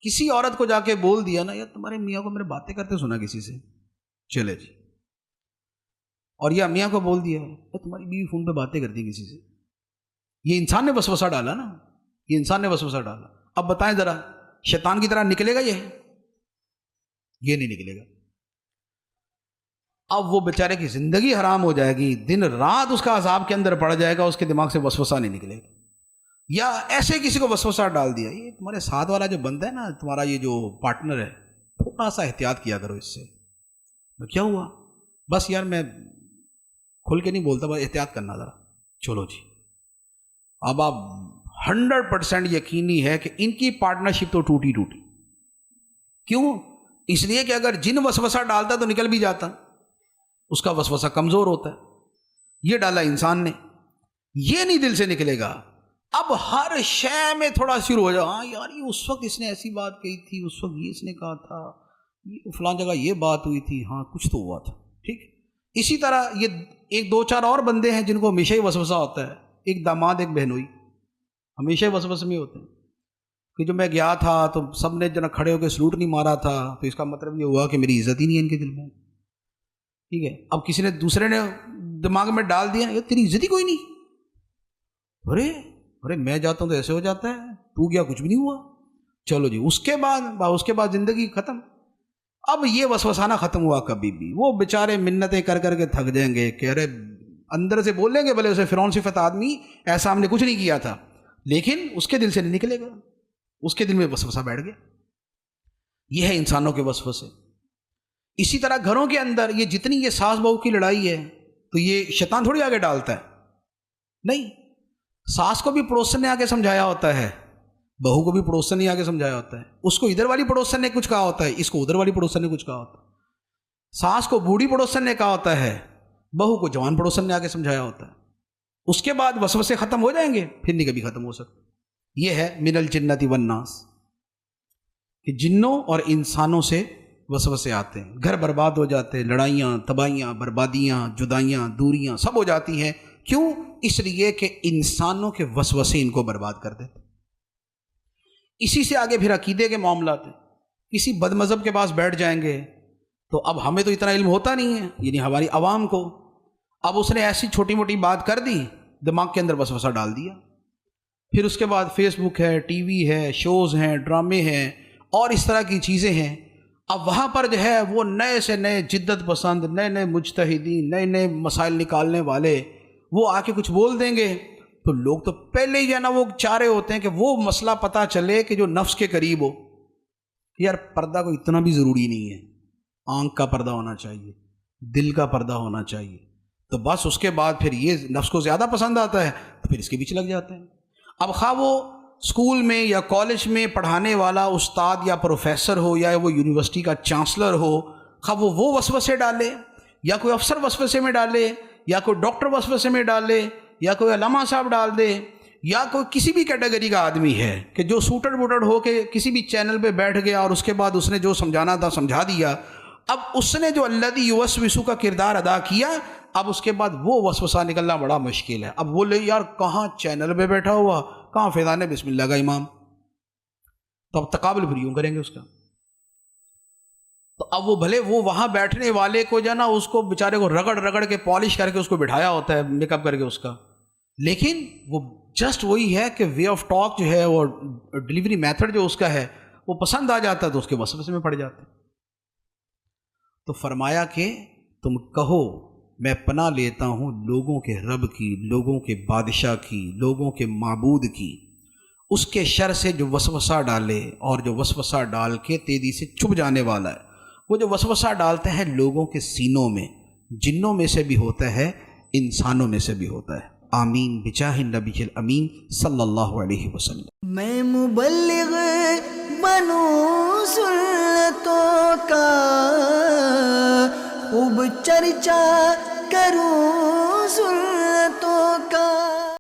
کسی عورت کو جا کے بول دیا نا، یار تمہارے میاں کو میرے باتیں کرتے سنا کسی سے، چلے جی. اور یہ میاں کو بول دیا تمہاری بیوی فون پہ باتیں کرتی ہے کسی سے. یہ انسان نے وسوسہ ڈالا نا، یہ انسان نے وسوسہ ڈالا. اب بتائیں ذرا، شیطان کی طرح نکلے گا یہ نہیں نکلے گا. اب وہ بیچارے کی زندگی حرام ہو جائے گی، دن رات اس کا عذاب کے اندر پڑ جائے گا، اس کے دماغ سے وسوسہ نہیں نکلے گا. یا ایسے کسی کو وسوسہ ڈال دیا، یہ تمہارے ساتھ والا جو بندہ ہے نا، تمہارا یہ جو پارٹنر ہے، تھوڑا سا احتیاط کیا کرو اس سے. کیا ہوا؟ بس یار میں کھل کے نہیں بولتا، بس احتیاط کرنا ذرا. چلو جی. اب آپ 100% یقینی ہے کہ ان کی پارٹنرشپ تو ٹوٹی. کیوں؟ اس لیے کہ اگر جن وسوسہ ڈالتا تو نکل بھی جاتا، اس کا وسوسہ کمزور ہوتا ہے. یہ ڈالا انسان نے، یہ نہیں دل سے نکلے گا. اب ہر شے میں تھوڑا شروع ہو جائے، ہاں یار یہ اس وقت اس نے ایسی بات کہی تھی، اس وقت یہ اس نے کہا تھا، فلاں جگہ یہ بات ہوئی تھی، ہاں کچھ تو ہوا تھا. ٹھیک. اسی طرح یہ ایک دو چار اور بندے ہیں جن کو ہمیشہ ہی وسوسہ ہوتا ہے. ایک داماد ایک بہنوئی ہمیشہ ہی وسوسے میں ہوتے ہیں کہ جو میں گیا تھا تو سب نے جنا کھڑے ہو کے سلوٹ نہیں مارا تھا، تو اس کا مطلب یہ ہوا کہ میری عزت ہی نہیں ہے ان کے دل میں. ٹھیک ہے. اب کسی نے دوسرے نے دماغ میں ڈال دیا، یہ تیری عزت ہی کوئی نہیں، ارے میں جاتا ہوں تو ایسے ہو جاتا ہے، تو گیا کچھ بھی نہیں ہوا. چلو جی. اس کے بعد زندگی ختم. اب یہ وسوسہ نہ ختم ہوا کبھی بھی. وہ بیچارے منتیں کر کر کے تھک جائیں گے کہ ارے اندر سے بولیں گے بھلے اسے فرعون صفت آدمی، ایسا ہم نے کچھ نہیں کیا تھا، لیکن اس کے دل سے نہیں نکلے گا، اس کے دل میں وسوسہ بیٹھ گیا. یہ ہے انسانوں کے وسوسے. اسی طرح گھروں کے اندر یہ جتنی یہ ساس بہو کی لڑائی ہے تو یہ شیطان تھوڑی آگے ڈالتا ہے. نہیں، ساس کو بھی پڑوسن نے آگے سمجھایا ہوتا ہے، بہو کو بھی پڑوسن نے آگے سمجھایا ہوتا ہے. اس کو ادھر والی پڑوسن نے کچھ کہا ہوتا ہے، اس کو ادھر والی پڑوسن نے کچھ کہا ہوتا ہے. ساس کو بوڑھی پڑوسن نے کہا ہوتا ہے، بہو کو جوان پڑوسن نے آگے سمجھایا ہوتا ہے. اس کے بعد وسوسے ختم ہو جائیں گے، پھر نہیں کبھی ختم ہو سکتے. یہ ہے من الجنۃ والناس کہ جنوں اور انسانوں سے وسوسے آتے ہیں. گھر برباد ہو جاتے ہیں، لڑائیاں، تباہیاں، بربادیاں، جدائیاں، دوریاں سب ہو جاتی ہیں. کیوں؟ اس لیے کہ انسانوں کے وسوسے ان کو برباد کر دیتے. اسی سے آگے پھر عقیدے کے معاملات ہیں. کسی بد مذہب کے پاس بیٹھ جائیں گے تو اب ہمیں تو اتنا علم ہوتا نہیں ہے، یعنی ہماری عوام کو. اب اس نے ایسی چھوٹی موٹی بات کر دی، دماغ کے اندر وسوسہ ڈال دیا. پھر اس کے بعد فیس بک ہے، ٹی وی ہے، شوز ہیں، ڈرامے ہیں اور اس طرح کی چیزیں ہیں. اب وہاں پر جو ہے وہ نئے سے نئے جدت پسند، نئے نئے مجتہدین، نئے نئے مسائل نکالنے والے وہ آ کے کچھ بول دیں گے تو لوگ تو پہلے ہی جو ہے نا وہ چاہ رہے ہوتے ہیں کہ وہ مسئلہ پتہ چلے کہ جو نفس کے قریب ہو. یار پردہ کو اتنا بھی ضروری نہیں ہے، آنکھ کا پردہ ہونا چاہیے، دل کا پردہ ہونا چاہیے. تو بس اس کے بعد پھر یہ نفس کو زیادہ پسند آتا ہے تو پھر اس کے پیچھے لگ جاتے ہیں. اب خواہ وہ اسکول میں یا کالج میں پڑھانے والا استاد یا پروفیسر ہو یا وہ یونیورسٹی کا چانسلر ہو، خواہ وہ وسوسے ڈالے یا کوئی افسر وسوسے میں ڈالے یا کوئی ڈاکٹر وسوسے میں ڈالے یا کوئی علامہ صاحب ڈال دے یا کوئی کسی بھی کیٹیگری کا آدمی ہے کہ جو سوٹڈ بوٹڈ ہو کے کسی بھی چینل پہ بیٹھ گیا اور اس کے بعد اس نے جو سمجھانا تھا سمجھا دیا. اب اس نے جو الذی یوسوس کا کردار ادا کیا، اب اس کے بعد وہ وسوسہ نکلنا بڑا مشکل ہے. اب وہ لے یار کہاں چینل پہ بیٹھا ہوا، کہاں فیضان بسم اللہ کا امام، تو اب تقابل پھر یوں کریں گے اس کا. تو اب وہ بھلے وہ وہاں بیٹھنے والے کو جو ہے نا اس کو بیچارے کو رگڑ رگڑ کے پالش کر کے اس کو بٹھایا ہوتا ہے، میک اپ کر کے اس کا، لیکن وہ جسٹ وہی ہے کہ وے آف ٹاک جو ہے وہ ڈلیوری میتھڈ جو اس کا ہے وہ پسند آ جاتا ہے تو اس کے وسوسے میں پڑ جاتے. تو فرمایا کہ تم کہو میں پناہ لیتا ہوں لوگوں کے رب کی، لوگوں کے بادشاہ کی، لوگوں کے معبود کی، اس کے شر سے جو وسوسہ ڈالے، اور جو وسوسہ ڈال کے تیزی سے چھپ جانے والا ہے. وہ جو وسوسہ ڈالتے ہیں لوگوں کے سینوں میں، جنوں میں سے بھی ہوتا ہے، انسانوں میں سے بھی ہوتا ہے. آمین بجاہ النبی الامین صلی اللہ علیہ وسلم. میں مبلغ بنوں سنتوں کا، خوب چرچا کروں